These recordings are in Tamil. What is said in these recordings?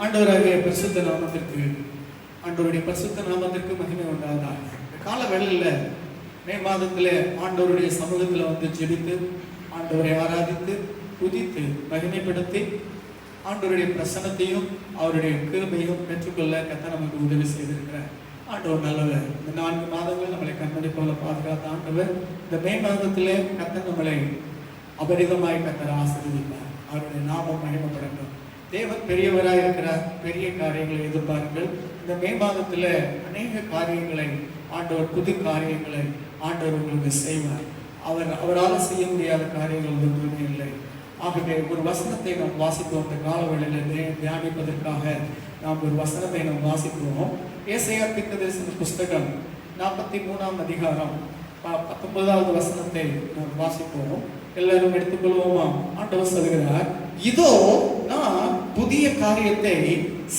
ஆண்டவராகிய பரிசுத்த நாமத்திற்கு ஆண்டவருடைய பரிசுத்த நாமத்திற்கு மகிமை உண்டாவதாக. கால வேளையில் மே மாதத்தில் ஆண்டவருடைய சமூகத்தில் வந்து ஜெபித்து ஆண்டவரை ஆராதித்து துதித்து மகிமைப்படுத்தி ஆண்டவருடைய பிரசன்னத்தையும் அவருடைய கிருபையும் பெற்றுக்கொள்ள கர்த்தர் நமக்கு உதவி செய்திருக்கிறார். ஆண்டவர் நல்லவர். இந்த 4 மாதங்கள் நம்மளை கண்மணி போல பாதுகாத்த ஆண்டவர் இந்த மே மாதத்திலே கர்த்தர் நம்மளை அபரிதமாய் கர்த்தர் ஆசீர்வதிப்பார். அவருடைய நாமம் மகிமைப்படட்டும். தேவன் பெரியவராக இருக்கிறார். பெரிய காரியங்களை எதிர்பாருங்கள். இந்த மே மாதத்தில் அநேக காரியங்களை ஆண்டவர், புது காரியங்களை ஆண்டவர் உங்களுக்கு செய்வார். அவரால் செய்ய முடியாத காரியங்கள் ஒன்றுமே இல்லை. ஆகவே ஒரு வசனத்தை நாம் வாசிப்போம். இந்த காலவெளியில் தியானிப்பதற்காக நாம் ஒரு வசனத்தை நாம் வாசிப்போம். ஏசாயா தீர்க்கதரிசன புஸ்தகம் 43ஆம் அதிகாரம் 19வது வசனத்தை நாம் வாசிப்போம். எல்லாரும் எடுத்துக்கொள்வோமா? ஆண்டவர் சொல்கிறார், இதோ நான் புதிய காரியத்தை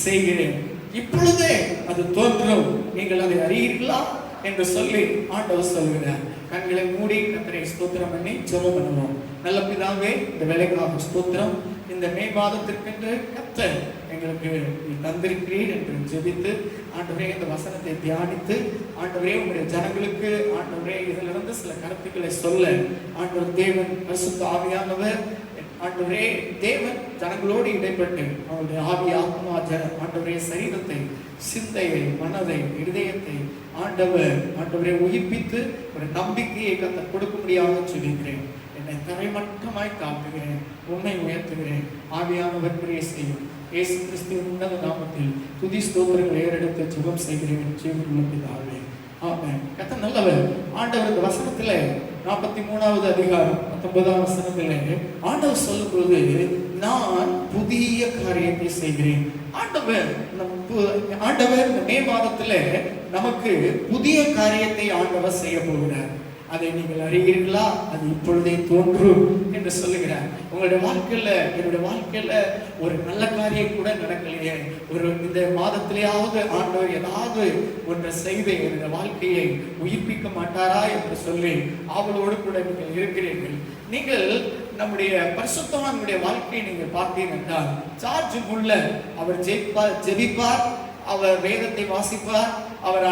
செய்கிறேன், இப்பொழுதே அது தோன்றும், நீங்கள் அதை அறியீர்களா என்று சொல்லி ஆண்டவர் சொல்கிறார். கண்களை மூடி கர்த்தரை ஸ்தோத்திரம் பண்ணி ஜெபம் பண்ணுவோம். நல்ல பிதாவே, இந்த வேலைக்காக ஸ்தோத்திரம். இந்த மே மாதத்திற்கென்று கர்த்தர் எங்களுக்கு தந்திருக்கிறீர் என்று ஜெபித்து ஆண்டவரே இந்த வசனத்தை தியானித்து ஆண்டவரே உங்களுடைய ஜனங்களுக்கு ஆண்டவரே இதிலிருந்து சில கருத்துக்களை சொல்ல ஆண்டவர் தேவன் பரிசுத்த ஆவியானவர் ஆண்டவரே தேவன் ஜனங்களோடு இடைப்பட்டு அவருடைய ஆவி ஆத்மா ஆண்டவரே சரீரத்தை, சிந்தையை, மனதை, இருதயத்தை ஆண்டவரை உயிர்ப்பித்து ஒரு நம்பிக்கையை கர்த்தர் கொடுக்கும்படியாக சொல்லுகிறேன். என்னை தரைமட்டமாய் தாக்குகிறேன், உன்னை உயர்த்துகிறேன். ஆவியானவர் கிரியை செய்யும். இயேசு கிறிஸ்துவின் உன்னத நாமத்தில் துதி ஸ்தோத்திரங்களை ஏறெடுத்து ஜெபம் செய்கிறேன். ஜீவனுள்ள பிதாவே, ஆமென். கர்த்தர் நல்லவர். ஆண்டவர் இந்த வசனத்திலே 43வது அதிகாரம் 19ஆம் வசனத்திலே ஆண்டவர் சொல்லும்போது, நான் புதிய காரியத்தை செய்கிறேன். ஆண்டவர் இந்த மே மாதத்துல நமக்கு புதிய காரியத்தை ஆண்டவர் செய்ய போகிறார். அதை நீங்கள் அறிவீர்களா? அது இப்பொழுதே தோன்றும் என்று சொல்லுகிறார். உங்களுடைய வாழ்க்கையில, என்னுடைய வாழ்க்கையில ஒரு நல்ல காரியம் கூட நடக்கலையே, ஒரு இந்த மாதத்திலேயாவது ஆண்டவர் ஏதாவது ஒன்றை செய்து என்னுடைய வாழ்க்கையை உயிர்ப்பிக்க மாட்டாரா என்று சொல்லி ஆவலோடு கூட நீங்கள் இருக்கிறீர்கள். நீங்கள் நம்முடைய பரிசுத்தவானுடைய வாழ்க்கையை நீங்கள் பார்த்தீர்கள். சார்ஜ் உள்ள அவர் ஜெபிப்பார், அவர் வேதத்தை வாசிப்பார், அவர்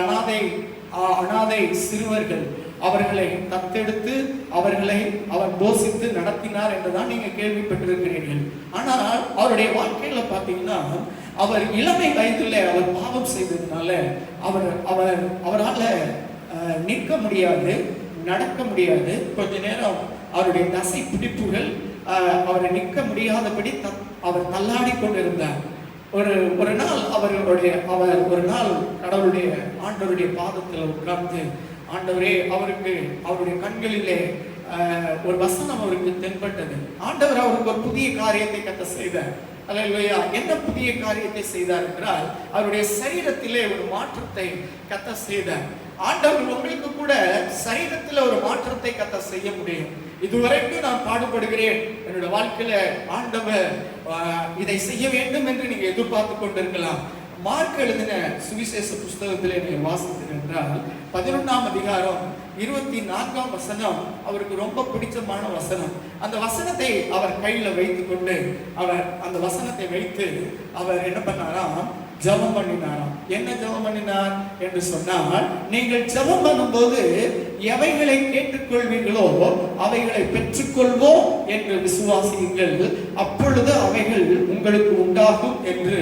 அனாதை சிறுவர்கள் அவர்களை தத்தெடுத்து அவர்களை அவர் போஷித்து நடத்தினார் என்றுதான் நீங்க கேள்விப்பட்டிருக்கிறீர்கள். ஆனால் அவருடைய வாழ்க்கையில பார்த்தீங்கன்னா, அவர் இளமை வயதில் அவர் பாவம் செய்ததுனால அவரால் நிற்க முடியாது, நடக்க முடியாது. கொஞ்ச நேரம் அவருடைய தசை பிடிப்புகள் அவரை நிற்க முடியாதபடி அவர் தள்ளாடி கொண்டிருந்தார். ஒரு நாள் அவர் ஒரு நாள் கடவுளுடைய ஆண்டவருடைய பாதத்தில் உட்கார்ந்து, ஆண்டவரே, அவருடைய கண்களிலே ஒரு வசனம் அவருக்கு தென்பட்டது. ஆண்டவர் அவருக்கு ஒரு புதிய காரியத்தை கர்த்தர் செய்தார். அல்லேலூயா. என்ன புதிய காரியத்தை செய்தார் என்றால், அவருடைய சரீரத்திலே ஒரு மாற்றத்தை கர்த்தர் செய்தார். ஆண்டவர் உங்களுக்கு கூட சரீரத்தில் ஒரு மாற்றத்தை கர்த்தர் செய்ய முடியும். இதுவரைக்கும் நான் பாடுபடுகிறேன், என்னோட வாழ்க்கையில ஆண்டவர் இதை செய்ய வேண்டும் என்று நீங்க எதிர்பார்த்து கொண்டிருக்கலாம். மார்க் எழுதின சுவிசேஷ புஸ்தகத்திலே நீங்கள் வாசித்தீர்கள் என்றால் 11ஆம் அதிகாரம் 24ஆம் வசனம் அவருக்கு ரொம்ப பிடிச்சமான வசனம். அந்த வசனத்தை அவர் கையில வைத்துக் கொண்டு அவர் அந்த வசனத்தை வைத்து அவர் என்ன பண்ணாராம்? ஜெபம் பண்ணினாராம். என்ன ஜெபம் பண்ணினார் என்று சொன்னால், நீங்கள் ஜெபம் பண்ணும்போது எவைகளை கேட்டுக்கொள்வீர்களோ அவைகளை பெற்றுக்கொள்வோம் என்று விசுவாசியுங்கள், அப்பொழுது அவைகள் உங்களுக்கு உண்டாகும் என்று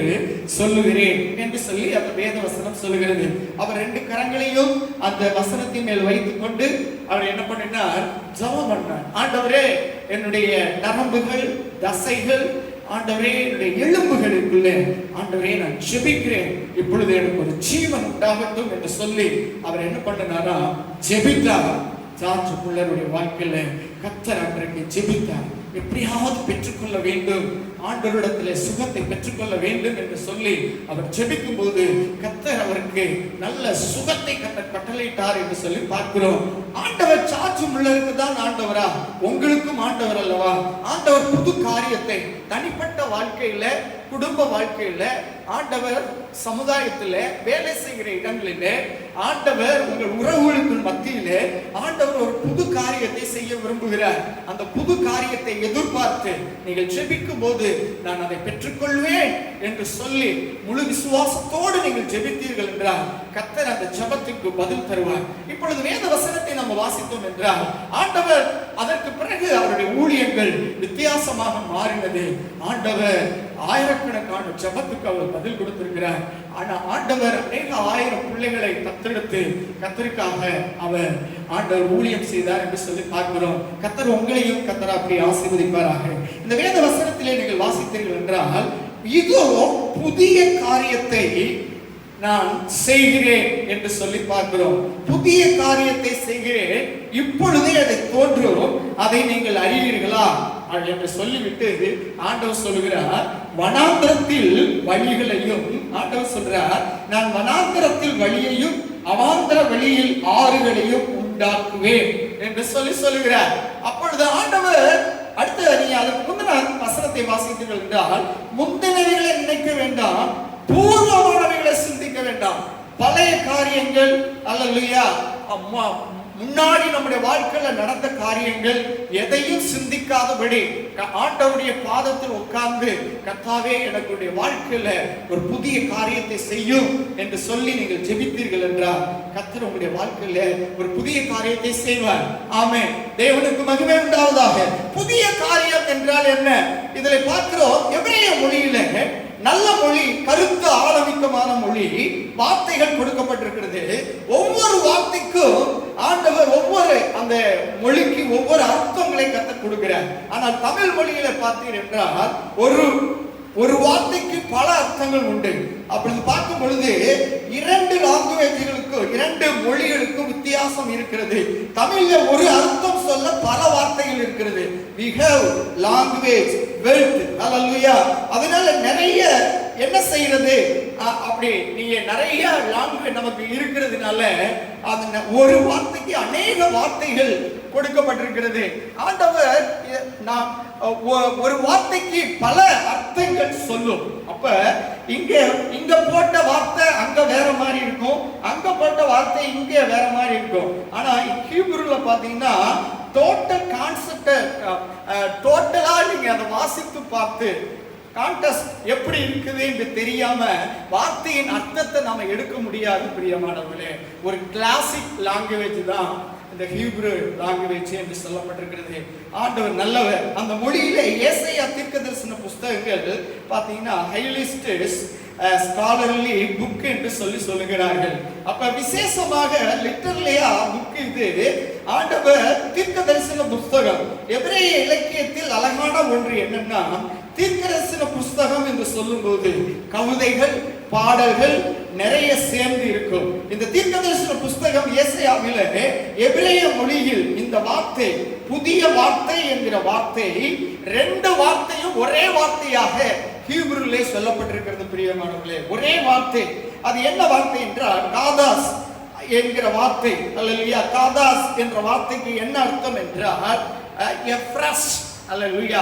சொல்லுகிறேன் என்று சொல்லி அந்த வேத வசனம் சொல்லுகிறது. அவர் 2 கரங்களையும் அந்த வசனத்தின் மேல் வைத்துக் கொண்டு அவர் என்ன பண்ணினார்? ஜெபம் பண்ணார். ஆண்டவரே, என்னுடைய நரம்புகள், தசைகள், ஆண்டவரே, என்னுடைய எலும்புகளுக்குள்ளே ஆண்டவரே நான் ஜெபிக்கிறேன், இப்பொழுது எனக்கு ஒரு ஜீவன் உண்டாகட்டும் என்று சொல்லி அவர் என்ன பண்ணினாரா? ஜெபித்தார். ஜார்ஜ் முல்லருடைய வாழ்க்கையில கர்த்தர் அன்றைக்கு ஜெபித்தார். எப்படியாவது பெற்றுக்கொள்ள வேண்டும், ஆண்டவரிடத்திலே சுகத்தை பெற்றுக்கொள்ள வேண்டும் என்று சொல்லி அவர் ஜெபிக்கும் போது கர்த்தர் அவரை அவருக்கு நல்ல சுகத்தை கட்டளையிட்டார் என்று சொல்லி பார்க்கிறோம். ஆண்டவர் சாட்சி உள்ளவருக்கு தான் ஆண்டவரா? உங்களுக்கும் ஆண்டவர் அல்லவா? ஆண்டவர் புது காரியத்தை தனிப்பட்ட வாழ்க்கையில, குடும்ப வாழ்க்கையில, ஆண்டவர் சமுதாயத்தில் வேலை செய்கிற இடங்களிலே, ஆண்டவர் உங்கள் உறவுகளுக்கு மத்தியிலே ஆண்டவர் ஒரு புது காரியத்தை செய்ய விரும்புகிறார். அந்த புது காரியத்தை எதிர்பார்த்து நீங்கள் ஜெபிக்கும் போது நான் அதை பெற்றுக்கொள்வேன் என்று சொல்லி முழு விசுவாசத்தோடு நீங்கள் ஜெபித்தீர்கள் என்றால் கர்த்தர் அந்த ஜெபத்துக்கு பதில் தருவார். இப்பொழுது வேத வசனத்தை நம்ம வாசித்தோம் என்றால் ஆண்டவர் அதற்கு பிறகு அவருடைய ஊழியங்கள் வித்தியாசமாக மாறினது. ஆண்டவர் ஆயிரக்கணக்கான ஜெபத்துக்கு அவர் பதில் கொடுத்திருக்கிறார். ஆனா ஆண்டவர் அநேக ஆயிரம் பிள்ளைகளை தத்தெடுத்து கர்த்தருக்காக அவர் ஆண்டவர் ஊழியம் செய்தார் என்று சொல்லி பார்க்கிறோம். கர்த்தர் உங்களையும் கர்த்தர் அப்படி ஆசீர்வதிப்பாராக. இந்த வேத வசனத்திலே நீங்கள் வாசித்தீர்கள் என்றால் இதோ புதிய காரியத்தை நான் செய்கிறேன் என்று சொல்லி பார்க்கிறோம். புதிய காரியத்தை செய்கிறேன், இப்பொழுதே அதை தோன்றும், அதை நீங்கள் அறிவீர்களா என்று சொல்லிவிட்டு ஆண்டவர் சொல்கிறார், வனாந்தரத்தில் வழிகளையும், ஆண்டவர் சொல்றார், நான் வனாந்தரத்தில் வழியையும் அவாந்தர வழியில் ஆறுகளையும் உண்டாக்குவேன் என்று சொல்லுகிறார். அப்பொழுது ஆண்டவர் அடுத்து நீ அதற்கு முந்தின வசனத்தை வாசித்தீர்கள் என்றால் முந்தினவைகளை நினைக்க வேண்டாம், பூர்வமானவைகளை சிந்திக்க வேண்டாம். பழைய காரியங்கள் அல்லேலூயா முன்னாடி நம்முடைய வாழ்க்கையில நடந்த காரியங்கள் எதையும் சிந்திக்காதபடி ஆண்டவருடைய பாதத்தில் உட்கார்ந்து கர்த்தாவே எனக்குடைய வாழ்க்கையில ஒரு புதிய காரியத்தை செய்யும் என்று சொல்லி நீங்கள் ஜெபித்தீர்கள் என்றால் கர்த்தர் உங்களுடைய வாழ்க்கையில ஒரு புதிய காரியத்தை செய்வார். ஆமென். தேவனுக்கு மகிமை உண்டாவதாக. புதிய காரியம் என்றால் என்ன? இதில் பார்க்கிறோம், எபிரேய மொழியில நல்ல மொழி, கருத்து ஆழமிக்கமான மொழி, வார்த்தைகள் கொடுக்கப்பட்டிருக்கிறது. ஒவ்வொரு வார்த்தைக்கும் ஆண்டவர் ஒவ்வொரு அந்த மொழிக்கு ஒவ்வொரு அர்த்தங்களை கற்றுக் கொடுக்கிறார். ஆனால் தமிழ் மொழியில பார்த்தீர்கள் என்றால் ஒரு வார்த்தைக்கு பல அர்த்தங்கள் உண்டு. அப்படி பார்க்கும் பொழுது இரண்டு லாங்குவேஜ்களுக்கும், இரண்டு மொழிகளுக்கும் வித்தியாசம் இருக்கிறது. தமிழ்ல ஒரு அர்த்தம் சொல்ல பல வார்த்தைகள் இருக்கிறது. we have language wealth, ஹalleluya. அதனால நிறைய என்ன செய்யறது, அப்படி நீங்க நிறைய லாங்குவேஜ் நமக்கு இருக்கிறதுனால அது ஒரு வார்த்தைக்கு அநேக வார்த்தைகள் கொடுக்கப்பட்டிருக்கிறது. ஆண்டவர் ஒரு வார்த்தைக்கு பல அர்த்தங்கள் சொல்லும். அப்ப இங்க போட்ட வார்த்தை அங்க வேற மாதிரி இருக்கும், அங்க போட்ட வார்த்தை இங்க வேற மாதிரி இருக்கும். ஆனா ஹீப்ரூல பாத்தீங்கன்னா டோட்டல் கான்செப்ட் டோட்டலா நீங்க அதை வாசித்து பார்த்து கான்டெக்ஸ்ட் எப்படி இருக்குது என்று தெரியாம வார்த்தையின் அர்த்தத்தை நாம எடுக்க முடியாது. பிரியமானவர்களே, ஒரு கிளாசிக் லாங்குவேஜ் தான் இந்த ஹீப்ரு லாங்குவேஜ் என்று சொல்லப்பட்டிருக்கிறது. ஆண்டவர் நல்லவர். அந்த மொழியிலே ஏசாயா தீர்க்கதரிசன புத்தகங்கள் பாத்தீங்கன்னா ஹைலிஸ்டஸ் ஸ்காலர்லி புக் என்று சொல்லுகிறார்கள். அப்ப விசேஷமாக லிட்டரலியா புக் இது ஆண்டவர் தீர்க்கதரிசன புத்தகம். எபிரேய இலக்கியத்தில் அழகான ஒன்று என்னன்னா, தீர்க்கதரிசன புஸ்தகம் என்று சொல்லும்போது கவிதைகள், பாடல்கள் நிறைய சேர்ந்து இருக்கும். இந்த தீர்க்கதரிசன புஸ்தகம் ஏசாயாவிலே எபிரேய மொழியில் இந்த வார்த்தை, புதிய வார்த்தை என்கிற வார்த்தை, ரெண்டு வார்த்தையும் ஒரே வார்த்தையாக ஹீப்ருவிலே சொல்லப்பட்டிருக்கிறது. பிரியமானவர்களே, ஒரே வார்த்தை. அது என்ன வார்த்தை என்றால் காதாஸ் என்கிற வார்த்தை. அல்லேலூயா. காதாஸ் என்ற வார்த்தைக்கு என்ன அர்த்தம் என்றால் ஃப்ரெஷ், அல்லேலூயா,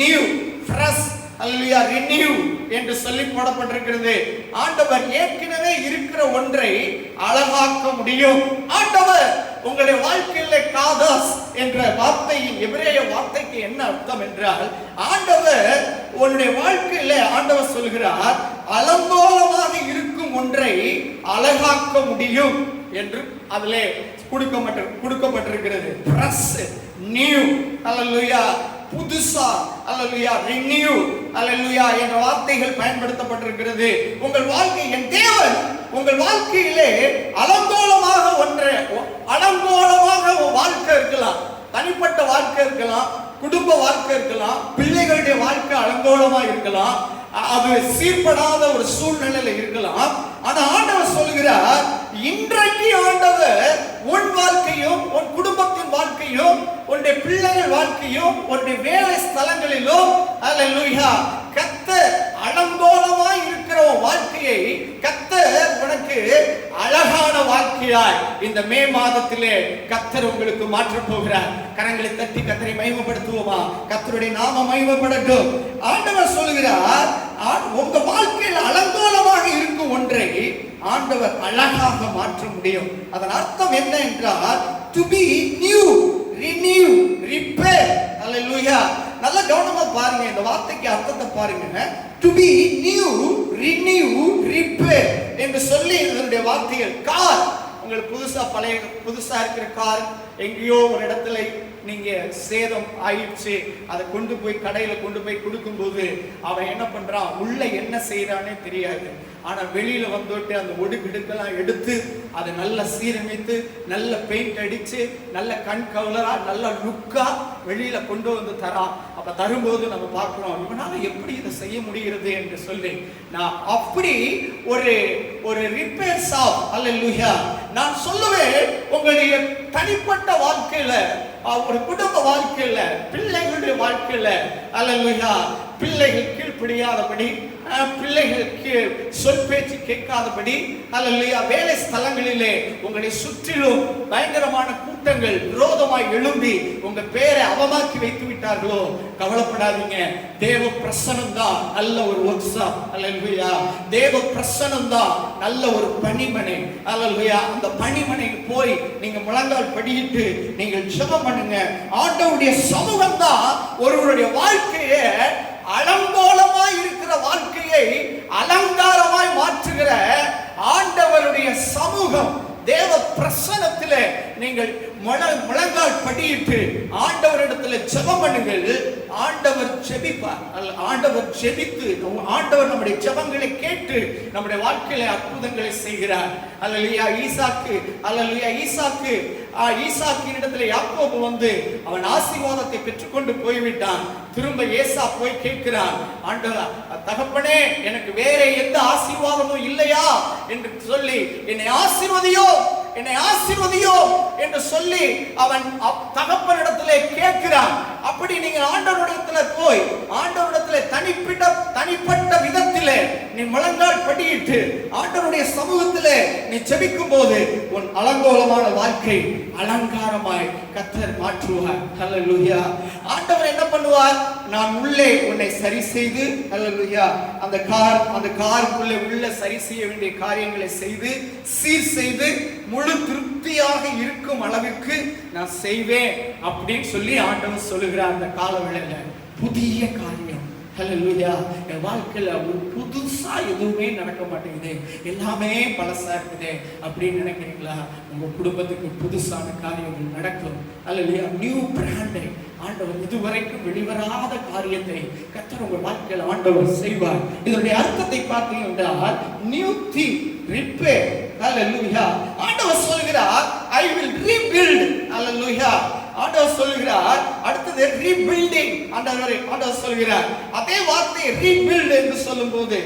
நியூ, ஃப்ரெஷ், அல்லேலூயா, ரினியூ என்று சொல்லி போடப்பட்டிருக்கிறது. ஆண்டவர் ஏற்கனவே இருக்கிற ஒன்றை அழகாக்க முடியும். ஆண்டவர் உங்களுடைய வாழ்க்கையில காதாஸ் என்ற வார்த்தையின் எபிரேய வார்த்தைக்கு என்ன அர்த்தம் என்றால், ஆண்டவர் உன்னுடைய வாழ்க்கையில ஆண்டவர் சொல்கிறார், அலங்கோலமாக இருக்கும் ஒன்றை அழகாக்க முடியும் என்று அதிலே கொடுக்கப்பட்டிருக்கிறது. ஃப்ரெஷ், நியூ, அல்லேலூயா, புதுசா, அல்லேலூயா, ரினியூ, அல்லேலூயா என்ற வார்த்தைகள் பயன்படுத்தப்பட்டிருக்கிறது. உங்கள் வாழ்க்கை, என் தேவன் உங்கள் வாழ்க்கையிலே அலங்கோலமாக வாழ்க்கை இருக்கலாம், தனிப்பட்ட வாழ்க்கை இருக்கலாம், குடும்ப வாழ்க்கை இருக்கலாம், பிள்ளைகளுடைய வாழ்க்கை அலங்கோலமா இருக்கலாம், அது சீர்படாத ஒரு சூழ்நிலையில இருக்கலாம். ஆனா ஆண்டவர் சொல்கிறார், இன்றைக்கு ஆண்டவர் உன் வாழ்க்கையும், உன் குடும்பத்தின் வாழ்க்கையும், உன்னுடைய பிள்ளைகள் வாழ்க்கையும், உன்னுடைய வேலை ஸ்தலங்களிலும் அல்லேலூயா கர்த்தர் அலங்கோலமாய் இருக்கிற வாழ்க்கையை கர்த்தர் உனக்கு சாட்சியாய் இந்த மே மாதத்திலே கர்த்தர் உங்களுக்கு மாற்ற போகிறார். கரங்களை தட்டி கர்த்தரை மகிமைப்படுத்துவோமா? கர்த்தருடைய நாமம் மகிமைப்படட்டும். ஆண்டவர் சொல்கிறார், உங்க வாழ்க்கையில் அலங்கோலமாக இருக்கும் ஒன்றை ஆண்டவர் அழகாக மாற்ற முடியும். அதன் அர்த்தம் என்ன என்றால், to be new, renew, repair. அல்லேலூயா. நல்ல கவனமா பாருங்க, இந்த வார்த்தைக்கு அர்த்தத்தை பாருங்க. to be new, renew, repair என்று சொல்லி இதனுடைய வார்த்தைகள். கார் உங்களுக்கு புதுசா இருக்கிற கார் எங்கேயோ ஒரு இடத்துல நீங்க சேதம் ஆயிடுச்சு, அதை கொண்டு போய் கடையில கொண்டு போய் கொடுக்கும் போது அவன் என்ன பண்றான், உள்ள என்ன செய்யறானே தெரியாது. ஆனா வெளியில வந்துட்டு அந்த ஒடுக்கெல்லாம் எடுத்து அதை நல்லா சீரமைத்து நல்ல பெயிண்ட் அடிச்சு நல்ல கண் கவலரா நல்ல லுக்கா வெளியில கொண்டு வந்து தரான். அப்ப தரும்போது நம்ம பார்க்கிறோம், இவனால எப்படி இதை செய்ய முடிகிறது என்று சொல்லி. நான் அப்படி ஒரு ரிப்பேர் ஷாப். அல்லேலூயா. நான் சொல்லுவேன், உங்களுடைய தனிப்பட்ட வாழ்க்கையில, ஒரு குடும்ப வாழ்க்கையில, பிள்ளைகளுடைய வாழ்க்கையில, அல்லேலூயா, பிள்ளைகள் கீழ்ப்படியாதபடி, பிள்ளைகளுக்கு சொல் பேச்சு கேட்காதபடி, அல்லேலூயா, வேலை ஸ்தலங்களிலே உங்களை சுற்றிலும் பயங்கரமான கூட்டங்கள் விரோதமாய் எழும்பி உங்க பேரை அவமாக்கி வைத்து விட்டார்களோ, கவலைப்படாதீங்க. தேவ பிரசன்னம் தான் நல்ல ஒரு ஒர்க்ஷாப். அல்லேலூயா. தேவ பிரசன்னம் தான் நல்ல ஒரு பணிமனை. அல்லேலூயா. அந்த பணிமனைக்கு போய் நீங்க முழங்கால் படியிட்டு நீங்கள் ஜெபம் பண்ணுங்க. ஆண்டவருடைய சமூகம் தான் ஒருவருடைய வாழ்க்கையை, அலங்கோலமாய் இருக்கிற வாழ்க்கையை அலங்காரமாய் மாற்றுகிற ஆண்டவருடைய சமூகம். தேவ பிரசன்னத்திலே நீங்கள் முழங்கால் படியிட்டு ஆண்டவரிடத்துல ஜெபம் பண்ணுங்கள். ஆண்டவர் ஜெபிப்பார். ஆண்டவர் ஜெபித்து, ஆண்டவர் நம்முடைய ஜெபங்களை கேட்டு நம்முடைய வாழ்க்கையில அற்புதங்களை செய்கிறார். அல்லேலூயா. ஈசாக்கின் இடத்துல யாக்கோபு வந்து அவன் ஆசீர்வாதத்தை பெற்றுக்கொண்டு போய்விட்டான். திரும்ப ஏசா போய் கேட்கிறான், ஆண்டவர் தகப்பனே, எனக்கு வேற எந்த ஆசீர்வாதமும் இல்லையா என்று சொல்லி, என்னை ஆசீர்வதியோ என்று சொல்லி அவன் தகப்பனிடத்திலே கேட்கிறான். அப்படி நீங்க ஆண்டவரிடத்துல போய் ஆண்டவரிடத்துல தனிப்பட்ட விதத்திலே நீ முழங்கால் படியிட்டு ஆண்டவருடைய சமூகத்திலே நீ ஜெபிக்கும் போது உன் அலங்கோலமான வாழ்க்கை அலங்காரமாய் கர்த்தர் மாற்றுவார். ஹல்லேலூயா. ஆண்டவர் என்ன பண்ணுவார், நான் உள்ளே உன்னை சரி செய்து, ஹல்லேலூயா, அந்த காருக்குள்ளே உள்ள சரி செய்ய வேண்டிய காரியங்களை செய்து சீர் செய்து முழு திருப்தியாக இருக்கும் அளவுக்கு நான் செய்வேன் அப்படின்னு சொல்லி ஆண்டவர் சொல்லுகிறார். அந்த காலவேளையில புதிய காரியம். ஹல்லேலூயா. என் வாழ்க்கையில ஒரு புதுசா எதுவுமே நடக்க மாட்டேங்குது, எல்லாமே பழசா இருக்குது அப்படின்னு நினைக்கிறீங்களா? உங்க குடும்பத்துக்கு புதுசான காரியங்கள் நடக்கும். ஹல்லேலூயா. நியூ பிராண்டை ஆண்டவர், இதுவரைக்கும் வெளிவராத காரியத்தை கர்த்தர் உங்க வாழ்க்கையில ஆண்டவர் செய்வார். இதனுடைய அர்த்தத்தை பார்த்தீங்க என்றால், நியூ திங், ரிப்பேர். ஹல்லேலூயா. ஆண்டவர் சொல்கிறார், I will rebuild. ஹல்லேலூயா. ஆண்டவர் சொல்கிறார். அடுத்தது ரீபில்டிங். ஆண்டவர் சொல்கிறார். அதே வார்த்தை ரீபில்ட் என்று சொல்லும்போது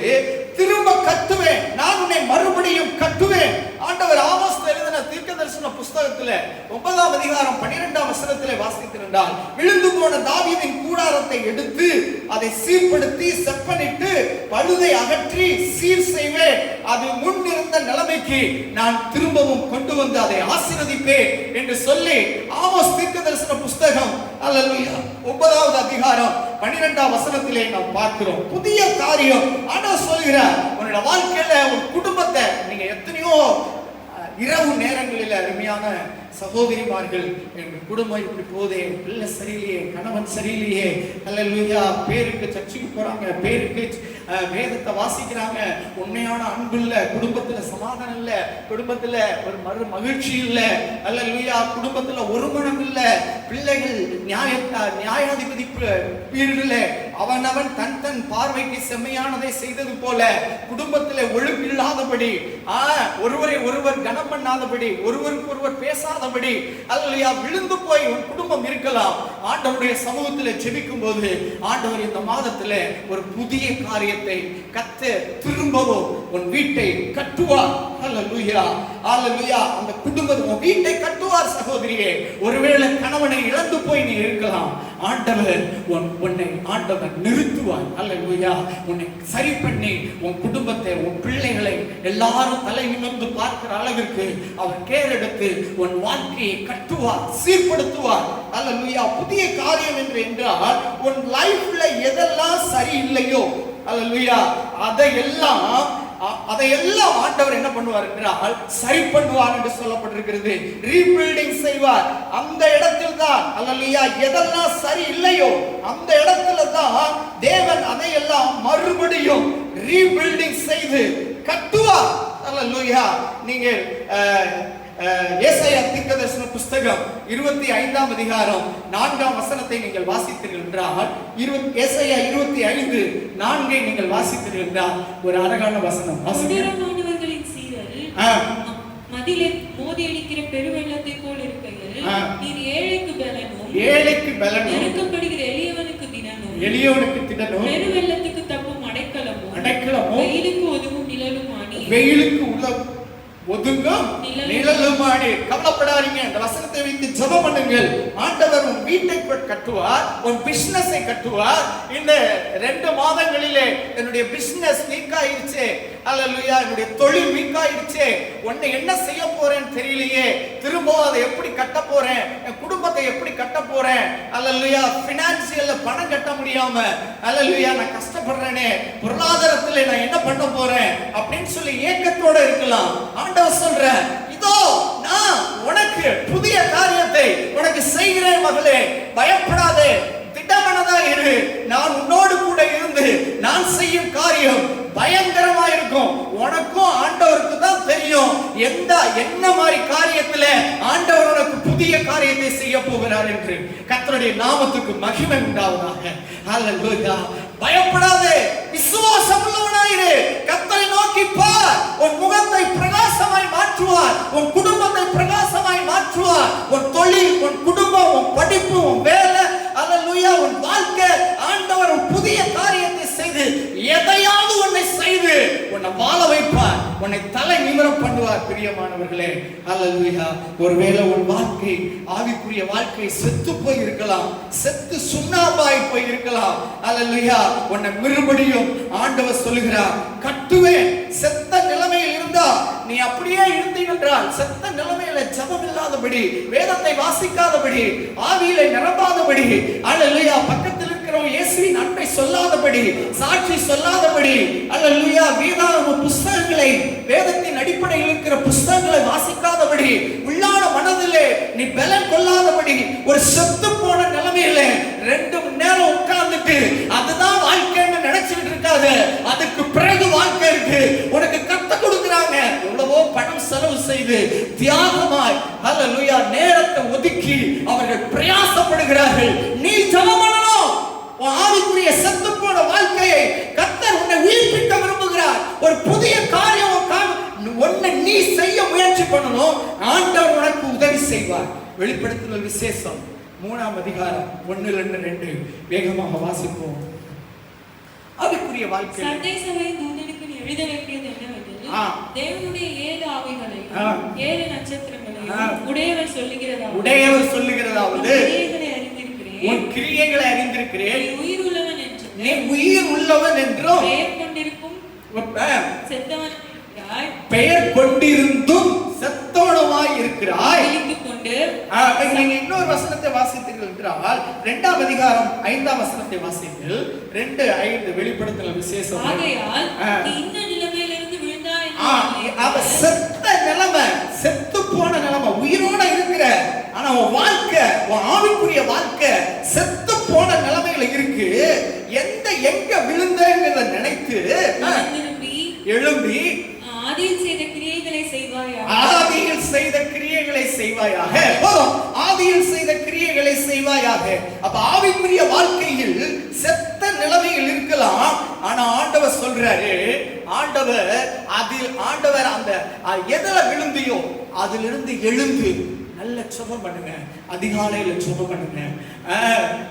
திரும்ப கட்டுவேன், நான் உன்னை மறுபடியும் கட்டுவேன். ஆண்டவர் ஆமோஸ் எழுதின தீர்க்கதரிசன புத்தகத்திலே 9ஆம் அதிகாரம் 12ஆம் வசனத்திலே வாசித்திருந்தால், விழுந்து போன தாவீதின் கூடாரத்தை எடுத்து அதை சீர்படுத்தி செப்பனிட்டு பழுதை அகற்றி சீர் செய்வேன். அது முன் இருந்த நிலைமைக்கு நான் திரும்பவும் கொண்டு வந்து அதை ஆசீர்வதிப்பேன் என்று சொல்லி ஆமோஸ் தீர்க்கதரிசன புத்தகம், அல்லேலூயா, 9ஆவது அதிகாரம் 12ஆம் வசனத்திலே நாம் பார்க்கிறோம். புதிய காரியம் ஆண்டவர் சொல்கிறார். உன்னோட வாழ்க்கையில உன் குடும்பத்தை நீங்க எத்தனையோ இரவு நேரங்களில் அருமையான சகோதரிமார்கள், எங்கள் குடும்பம் இப்படி போதே, பிள்ளை சரியில்லையே, கணவன் சரியில்லையே, அல்லேலூயா, பேருக்கு சர்ச்சுக்கு போறாங்க, பேருக்கு வேதத்தை வாசிக்கிறாங்க, உண்மையான அன்பு இல்ல, குடும்பத்துல சமாதானம் இல்ல, குடும்பத்துல ஒரு மகிழ்ச்சி இல்ல, அல்லேலூயா, குடும்பத்துல ஒரு மனம் இல்ல, பிள்ளைகள் நியாயாதிபதி வீடுல அவனவன் தன் பார்வைக்கு செம்மையானதை செய்தது போல குடும்பத்துல ஒழுங்கு இல்லாதபடி, ஒருவரை ஒருவர் கனம் பண்ணாதபடி, ஒருவருக்கு ஒருவர் பேசாதபடி, அல்லேலூயா, விழுந்து போய் உன் குடும்பம் இருக்கலாம். ஆண்டவருடைய சமூகத்தில் ஜெபிக்கும் போது ஆண்டவர் இந்த மாதத்துல ஒரு புதிய காரியத்தை கர்த்தர் திரும்பவும் உன் வீட்டை கட்டுவார். ஹல்லேலூயா ஹல்லேலூயா. அந்த குடும்பம் வீட்டை கட்டுவார் சகோதரியே. ஒருவேளை கணவனை இழந்து போய் நீ இருக்கலாம், ஆண்டவர் உன்னை ஆண்டவர் நிறுத்துவார். ஹல்லேலூயா. உன்னை சரி பண்ணி உன் குடும்பத்தை உன் பிள்ளைகளை எல்லாரும் தலை நிமிர்ந்து பார்க்கிற அளவிற்கு அவர் கேர் எடுத்து உன் வாழ்க்கையை கட்டுவார், சீர்படுத்துவார். ஹல்லேலூயா. புதிய காரியம் என்றால் உன் லைஃப்ல எதெல்லாம் சரியில்லையோ ஹல்லேலூயா அதையெல்லாம் ஆண்டவர் என்ன பண்ணுவார் என்றால் சரி பண்ணுவார் என்று சொல்லப்பட்டிருக்கிறது. ரீபில்டிங் செய்வார். அந்த இடத்தில் தான் ஹல்லேலூயா எதெல்லாம் சரி இல்லையோ அந்த இடத்துல தான் தேவன் அதையெல்லாம் மறுபடியும் ரீபில்டிங் செய்து கட்டுவார். ஹல்லேலூயா. நீங்க ஏசாயா தீர்க்கதரிசன புஸ்தகம் 25ஆம் அதிகாரம் 4ஆம் வசனத்தை நீங்கள் வாசித்தீர்கள் என்றால் ஏசாயா 25:4 நீங்கள் வாசித்தீர்கள் என்றால் ஒரு அழகான வசனம். கொடூரமானவர்களின் சீரல் மதிலே மோதி அடிக்கிற பெருவெள்ளத்தை போல் இருக்கையில் நீர் ஏழைக்கு பலனும் நெருக்கப்படுகிற எளியவனுக்கு திடனும் பெருவெள்ளத்துக்கு தப்பும் அடைக்கலமும் வெயிலுக்கு ஒதுங்கும் நிழலுமானி. வெயிலுக்கு ஒதுங்கும் நிழலுமானி. கவலைப்படாதீங்க. இந்த வசனத்தை வைத்து ஜெபம் பண்ணுங்கள். ஆண்டவர் உன் வீட்டை கட்டுவார், உன் பிசினஸை கட்டுவார். இந்த 2 மாதங்களிலே என்னுடைய பிசினஸ் வீக் ஆயிடுச்சு, ஹல்லேலூயா, என்னுடைய தொழில் வீக் ஆயிடுச்சு, உன்னை என்ன செய்ய போறேன்னு தெரியலையே, திரும்ப அதை எப்படி கட்ட போறேன், என் குடும்பத்தை எப்படி கட்ட போறேன், ஹல்லேலூயா, பினான்சியல்ல பணம் கட்ட முடியாம ஹல்லேலூயா நான் கஷ்டப்படுறேனே, பொருளாதாரத்துல நான் என்ன பண்ண போறேன் அப்படின்னு சொல்லி ஏக்கத்தோட இருக்கலாம். ஆண்டவர் சொல்றேன், இதோ நான் உனக்கு புதிய காரியத்தை உனக்கு செய்கிறேன் மகளே, பயப்படாதே, திடமனதா இரு, நான் உன்னோடு கூட இருந்து நான் செய்யும் காரியம் பயங்கரமா இருக்கும். உனக்கும் ஆண்டவருக்கு தான் தெரியும் என்ன மாதிரி காரியத்துல ஆண்டவர் உனக்கு புதிய காரியத்தை செய்ய போகிறார் என்று. கர்த்தருடைய நாமத்துக்கு மகிமை உண்டாவதாக. ஹல்லேலூயா. பயப்படாதே, விசுவாசம் உள்ளவனாயிரு, கர்த்தரை நோக்கி பார், உன் முகத்தை பிரகாசமாய் மாற்றுவார், உன் குடும்பத்தை பிரகாசமாய் மாற்றுவார், உன் தொழில், உன் குடும்பம், உன் படிப்பு, உன் வேலை, ஹல்லேலூயா, உன் வாழ்க்கை, ஆண்டவர் ஒரு புதிய காரியத்தை செய்து எதையாவது உன்னை செய்து உன்னை வாழ வைப்பார், உன்னை தலை நிமிரம் பண்ணுவார். பிரியமானவர்களே, ஹல்லேலூயா. ஒருவேளை உன் வாழ்க்கை ஆவிக்குரிய வாழ்க்கை செத்து போய் இருக்கலாம், செத்து சுண்ணாம்பாய் போய் இருக்கலாம். ஹல்லேலூயா. உன்னை மறுபடியும் ஆண்டவர் சொல்லுகிறார், கட்டுவேன். செத்த நிலைமையில் இருந்தா நீ அப்படியே இருந்தீங்கன்றால், செத்த நிலைமையில ஜெபம் இல்லாதபடி, வேதத்தை வாசிக்காதபடி, ஆவியில நிரம்பாதபடி, ஹல்லேலூயா, பக்கத்தில் இருக்கிறவங்க இயேசுவின் அன்பை சொல்லாதபடி, சாட்சி சொல்லாதபடி, ஹல்லேலூயா, வேதாகம புத்தகங்களை, வேதத்தின் அடிப்படையில் இருக்கிற புத்தகங்களை வாசிக்காதபடி, உள்ளான மனதிலே நீ பலன் கொள்ளாதபடி, ஒரு செத்து போன நிலைமையில 2 மணி நேரம் உட்கார்ந்துட்டு அதுதான் வாழ்க்கைன்னு நினைச்சிட்டு இருக்காத. அதுக்கு பிறகு வாழ்க்கை இருக்கு. உனக்கு கத்த கொடுக்குறாங்க. எவ்வளவோ பணம் செலவு செய்து தியாகமாய் ஹல்லேலூயா நேரத்தை ஒதுக்கி அவர்கள் பிரயாசப்படுகிறார்கள். நீ ஜெபம் பண்ணணும். ஆவிக்குரிய செத்து போன வாழ்க்கையை கர்த்தர் உன்னை உயிர்ப்பிக்க விரும்புகிறார். ஒரு புதிய காரியம் உன்னை நீ செய்ய முயற்சி பண்ணணும். ஆண்டவர் உனக்கு உதவி செய்வார். வெளிப்படுத்துதல் விசேஷம் 3ஆம் அதிகாரம் 1-2 வேகமாக வாசிப்போம். ஆவிக்குரிய வாழ்க்கை சண்டை சபை தூதனுக்கு எழுத வேண்டியது என்னவென்றால், தேவனுடைய 7 ஆவிகளையும் 7 நட்சத்திரங்களையும் உடையவர் சொல்லுகிறதாவது உன் கிரியைகளை அறிந்திருக்கிறேன், நீ உயிர் உள்ளவன் என்றும் பெயர் கொண்டிருந்தும் செத்தவனாய் இருக்கிறாய். நீங்க இன்னொரு வசனத்தை வாசித்தீர்கள் என்றால் 2ஆம் அதிகாரம் 5ஆம் வசனத்தை வாசித்தீர்கள். 2:5 வெளிப்படுத்தல் விசேஷம். செத்த நிலைமை, செத்து போன நிலைமை, உயிரோட இருக்கிற, ஆனா உன் வாழ்க்கை, உன் ஆவிக்குரிய வாழ்க்கை செத்து போன நிலைமையில இருக்கு. எங்க விழுந்தேங்கிறத நினைத்து எழும்பி ஆதியில் செய்த கிரியைகளை செய்வாயாக. ஆதியில் செய்த கிரியைகளை செய்வாயாக. ஆதியில் செய்த கிரியைகளை செய்வாயாக. அப்ப ஆவிக்குரிய வாழ்க்கையில் செத்த நிலைமையில் இருக்கலாம். ஆனா ஆண்டவர் சொல்றாரு, ஆண்டவர் அந்த எதுல விழுந்தியோ அதிலிருந்து எழுந்து நல்ல ஜெபம் பண்ணுங்க. அதிகாலையில ஜெபம் பண்ணுங்க.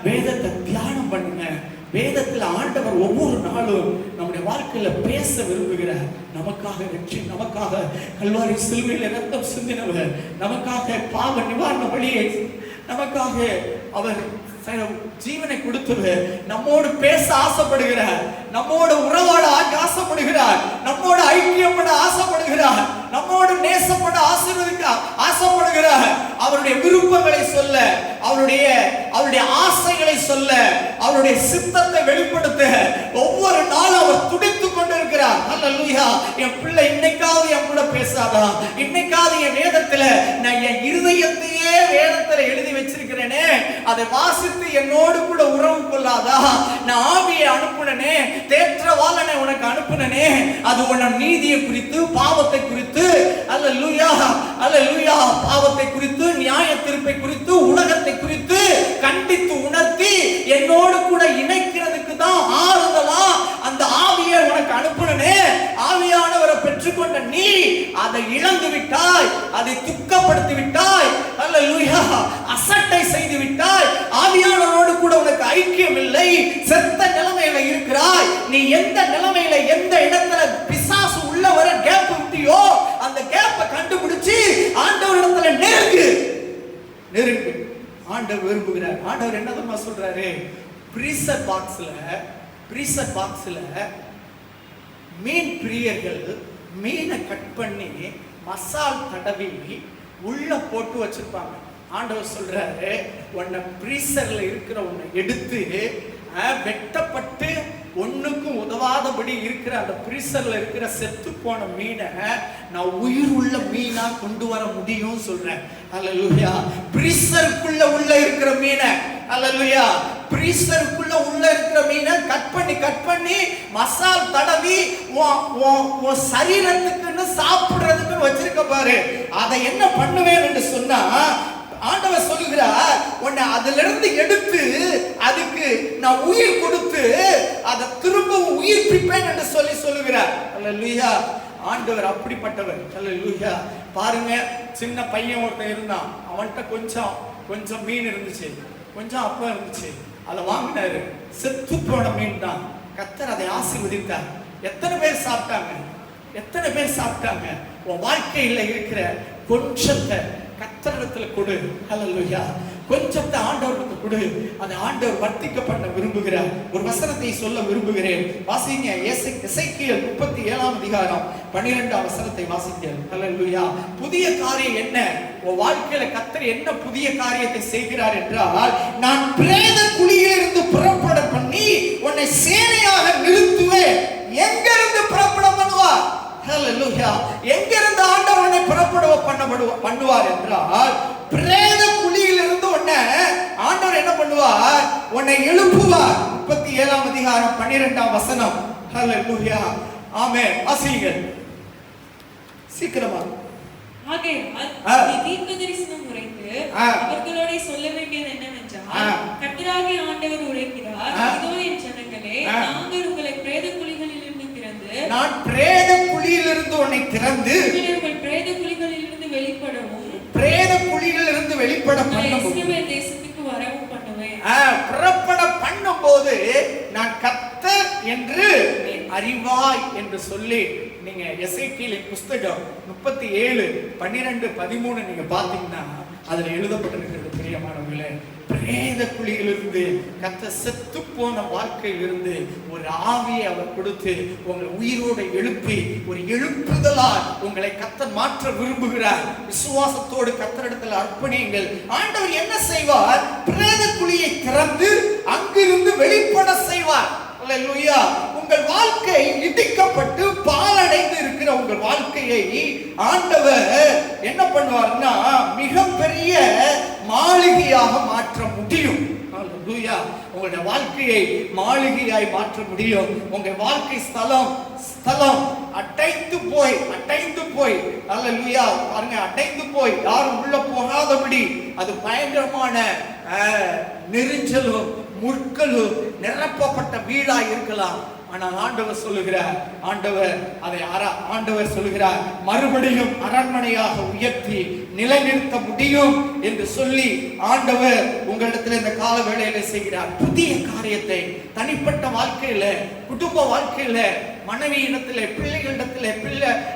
வேதத்தை தியானம் பண்ணுங்க. வேதத்தில் ஆண்டவர் ஒவ்வொரு நாளும் நம்முடைய வாழ்க்கையில பேச விரும்புகிறார். நமக்காக வெற்றி, நமக்காக கல்வாரி சிலுவையில் ரத்தம் சிந்தினவர், நமக்காக பாவ நிவாரண வழியை, நமக்காக அவர் ஜீவனை கொடுத்தவர், நம்மோடு பேச ஆசைப்படுகிறார், நம்மோடு உறவாட ஆசைப்படுகிறார், நம்மோடு ஐக்கியப்பட ஆசைப்படுகிறார், நம்மோடு நேசப்பட ஆசீர்வதிக்க ஆசைப்படுகிறார். அவருடைய விருப்பங்களை சொல்ல, அவருடைய ஆசைகளை சொல்ல, அவருடைய சித்தத்தை வெளிப்படுத்த ஒவ்வொரு நாளும் அவர் துடித்துக் கொண்டிருக்கிறார். அல்லேலூயா. என் பிள்ளை இன்னைக்காவது என் கூட பேசாதா? இன்னைக்காவது என் வேதத்துல நான் என் இருதயத்தையே வேதத்துல எழுதி வச்சிருக்கிறேனே, அதை வாசித்து என்னோடு கூட உறவு கொள்ளாதா? நான் ஆவியை அனுப்புனனே, தேற்றவாளனை உனக்கு அனுப்புனனே, அது உன்ன நீதியை குறித்து, பாவத்தை குறித்து, அல்லேலூயா அல்லேலூயா, பாவத்தை குறித்து, நியாய தீர்ப்பை குறித்து, உலகத்தை குறித்து கண்டித்து உணர்த்தி என்னோடு கூட இணைக்கிறதுக்கு தான் ஆறுதலா அந்த ஆவியை உனக்கு அனுப்புனனே. ஆவியானவரை பெற்றுக்கொண்ட நீ அதை இழந்து விட்டாய், அதை துக்கப்படுத்தி விட்டாய், அல்லேலூயா, அசட்டை செய்து விட்டாய். ஆவியானவரோடு கூட உனக்கு ஐக்கியம் இல்லை, செத்த நிலைமையில இருக்கிறாய். நீ எந்த நிலைமையில, எந்த இடத்துல பிசாசு உள்ள வர கேப் விட்டியோ, அந்த கேப்பை கண்டுபிடிச்சு ஆண்டவரிடத்துல நெருங்கு. ஆண்டவர் விரும்புகிறார். ஆண்டவர் என்ன தெரியுமா சொல்றாரு? பிரீசர் பாக்ஸ்ல மீன் பிரியர்கள் மீனை கட் பண்ணி மசால் தடவி உள்ள போட்டு வச்சிருப்பாங்க. ஆண்டவர் சொல்றாரு, உன்னை பிரீசர்ல இருக்கிற உன்னை எடுத்து வெட்டப்பட்டு ஒண்ணுக்கும் உதவாதபடி இருக்கிற அந்த பிரீசர்ல இருக்கிற செத்து போன மீனை நான் உயிர் உள்ள மீனா கொண்டு வர முடியும் சொல்றேன். அல்லேலூயா. பிரீசருக்குள்ள உள்ள இருக்கிற மீனை, அல்லேலூயா, பிரீசருக்குள்ள உள்ள இருக்கிற மீனை கட் பண்ணி மசால் தடவி உன் சரீரத்துக்குன்னு சாப்பிடுறதுக்கு வச்சிருக்க பாரு. அதை என்ன பண்ணுவேன் என்று சொன்னா, ஆண்டவர் சொல்லுகிறார், உன்னை அதுல இருந்து எடுத்து அதுக்கு நான் உயிர் கொடுத்து அதை திரும்பவும் உயிர்ப்பிப்பேன் என்று சொல்லுகிறார். அல்லேலூயா. ஆண்டவர் அப்படிப்பட்டவர். அல்லேலூயா. பாருங்க, சின்ன பையன் ஒருத்தன் இருந்தான். அவன்கிட்ட கொஞ்சம் மீன் இருந்துச்சு, கொஞ்சம் அப்பம் இருந்துச்சு. அதை வாங்கினாரு. செத்து போன மீன் தான். கர்த்தர் அதை ஆசீர்வதித்தார். எத்தனை பேர் சாப்பிட்டாங்க? உன் வாழ்க்கையில இருக்கிற கொஞ்சத்தை கர்த்தரிடத்துல கொடு. அல்லேலூயா. கொஞ்சத்தை ஆண்டவருக்கு கொடு. அதை ஆண்டவர் வர்த்திக்க பண்ண விரும்புகிறார். ஒரு வசனத்தை சொல்ல விரும்புகிறேன். வாசிங்க. எசேக்கியேல் 37ஆம் அதிகாரம் 12ஆம் வசனத்தை வாசிங்க. அல்லேலூயா. புதிய காரியம் என்ன? உன் வாழ்க்கையில கர்த்தர் என்ன புதிய காரியத்தை செய்கிறார் என்றால், நான் பிரேத குழியிலிருந்து புறப்பட பண்ணி உன்னை சேனையாக நிறுத்துவேன். எங்க இருந்து புறப்பட பண்ணுவார்? ஹல்லேலூயா. எங்க இருந்து ஆண்டவர் உன்னை பண்ணுவார் என்றால், பிரேத குழியிலிருந்து உன்னை ஆண்டவர் என்ன பண்ணுவார்? உன்னை எழுப்புவார். 37ஆம் அதிகாரம் 12ஆம் வசனம். ஹல்லேலூயா. ஆமென். வாசியுங்கள் சீக்கிரமா. ஆகையால் நீ தீர்க்கதரிசனம் உரைத்து அவர்களோட சொல்ல வேண்டியது என்னவென்றால், கர்த்தராகிய ஆண்டவர் உரைக்கிறார், இதோ என் ஜனங்களே, நாங்கள் உங்களை பிரேத குழிகளிலிருந்து திறந்து, நான் பிரேத குழியிலிருந்து உன்னை திறந்து உங்கள் பிரேத குழிகளிலிருந்து வெளிப்படவும், பிரேத குழிகளிலிருந்து வெளிப்பட பண்ணும் இஸ்ரவேல் தேசத்துக்கு வரவும் பண்ணுவேன். புறப்பட பண்ணும்போது நான் கர்த்தர் என்று நீ அறிவாய் என்று சொல்லி, நீங்க எசேக்கியேலின் புத்தகம் 37:12-13 நீங்க பாத்தீங்கன்னா அதுல எழுதப்பட்டிருக்கிறது. பிரியமானவர்களே, பிரேத குழியிலிருந்து, கர்த்தர் செத்து போன வாழ்க்கையிலிருந்து ஒரு ஆவியை அவர் கொடுத்து உங்களை உயிரோடு எழுப்பி ஒரு எழுப்புதலால் உங்களை கர்த்தர் மாற்ற விரும்புகிறார். விசுவாசத்தோடு கர்த்தரிடத்தில் அர்ப்பணியுங்கள். ஆண்டவர் என்ன செய்வார்? பிரேத குழியை திறந்து அங்கிருந்து வெளிப்பட செய்வார். அல்லேலூயா. உங்கள் வாழ்க்கை இடிக்கப்பட்டு பாழடைந்து இருக்கிற உங்கள் வாழ்க்கையை ஆண்டவர் என்ன பண்ணுவார்னா மிகப்பெரிய மாளிகையாக மாற்ற முடியும். அல்லேலூயா. உங்களுடைய வாழ்க்கையை மாளிகையாய் மாற்ற முடியும். உங்க வாழ்க்கை ஸ்தலம் அடைந்து போய் அல்லேலூயா பாருங்க, அடைந்து போய் யாரும் உள்ள போகாதபடி அது பயங்கரமான நெரிஞ்சலும் முட்களும் நிரப்பப்பட்ட வீடா இருக்கலாம். ஆனால் ஆண்டவர் சொல்லுகிறார், ஆண்டவர் சொல்லுகிறார், மறுபடியும் அரண்மனையாக உயர்த்தி நிலைநிறுத்த முடியும் என்று சொல்லி ஆண்டவர் உங்களிடத்தில் இந்த கால வேளையில செய்கிறார். புதிய காரியத்தை தனிப்பட்ட வாழ்க்கையில, குடும்ப வாழ்க்கையில, மனைவி இடத்திலே, பிள்ளைகளிடத்திலே,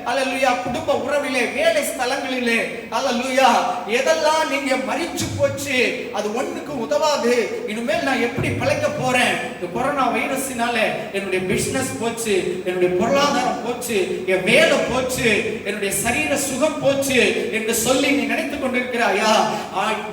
அல்லேலூயா, குடும்ப உறவிலே, வேலை ஸ்தலங்களிலே, அல்லேலூயா, எதெல்லாம் நீங்க மரிச்சு போச்சு, அது ஒண்ணுக்கு உதவாது, இனிமேல் நான் எப்படி பிழைக்க போறேன், இந்த கொரோனா வைரஸினால என்னுடைய பிசினஸ் போச்சு, என்னுடைய பொருளாதாரம் போச்சு, என் வேலை போச்சு, என்னுடைய சரீர சுகம் போச்சு என்று சொல்லி நீ நினைத்துக் கொண்டிருக்கிறாயா?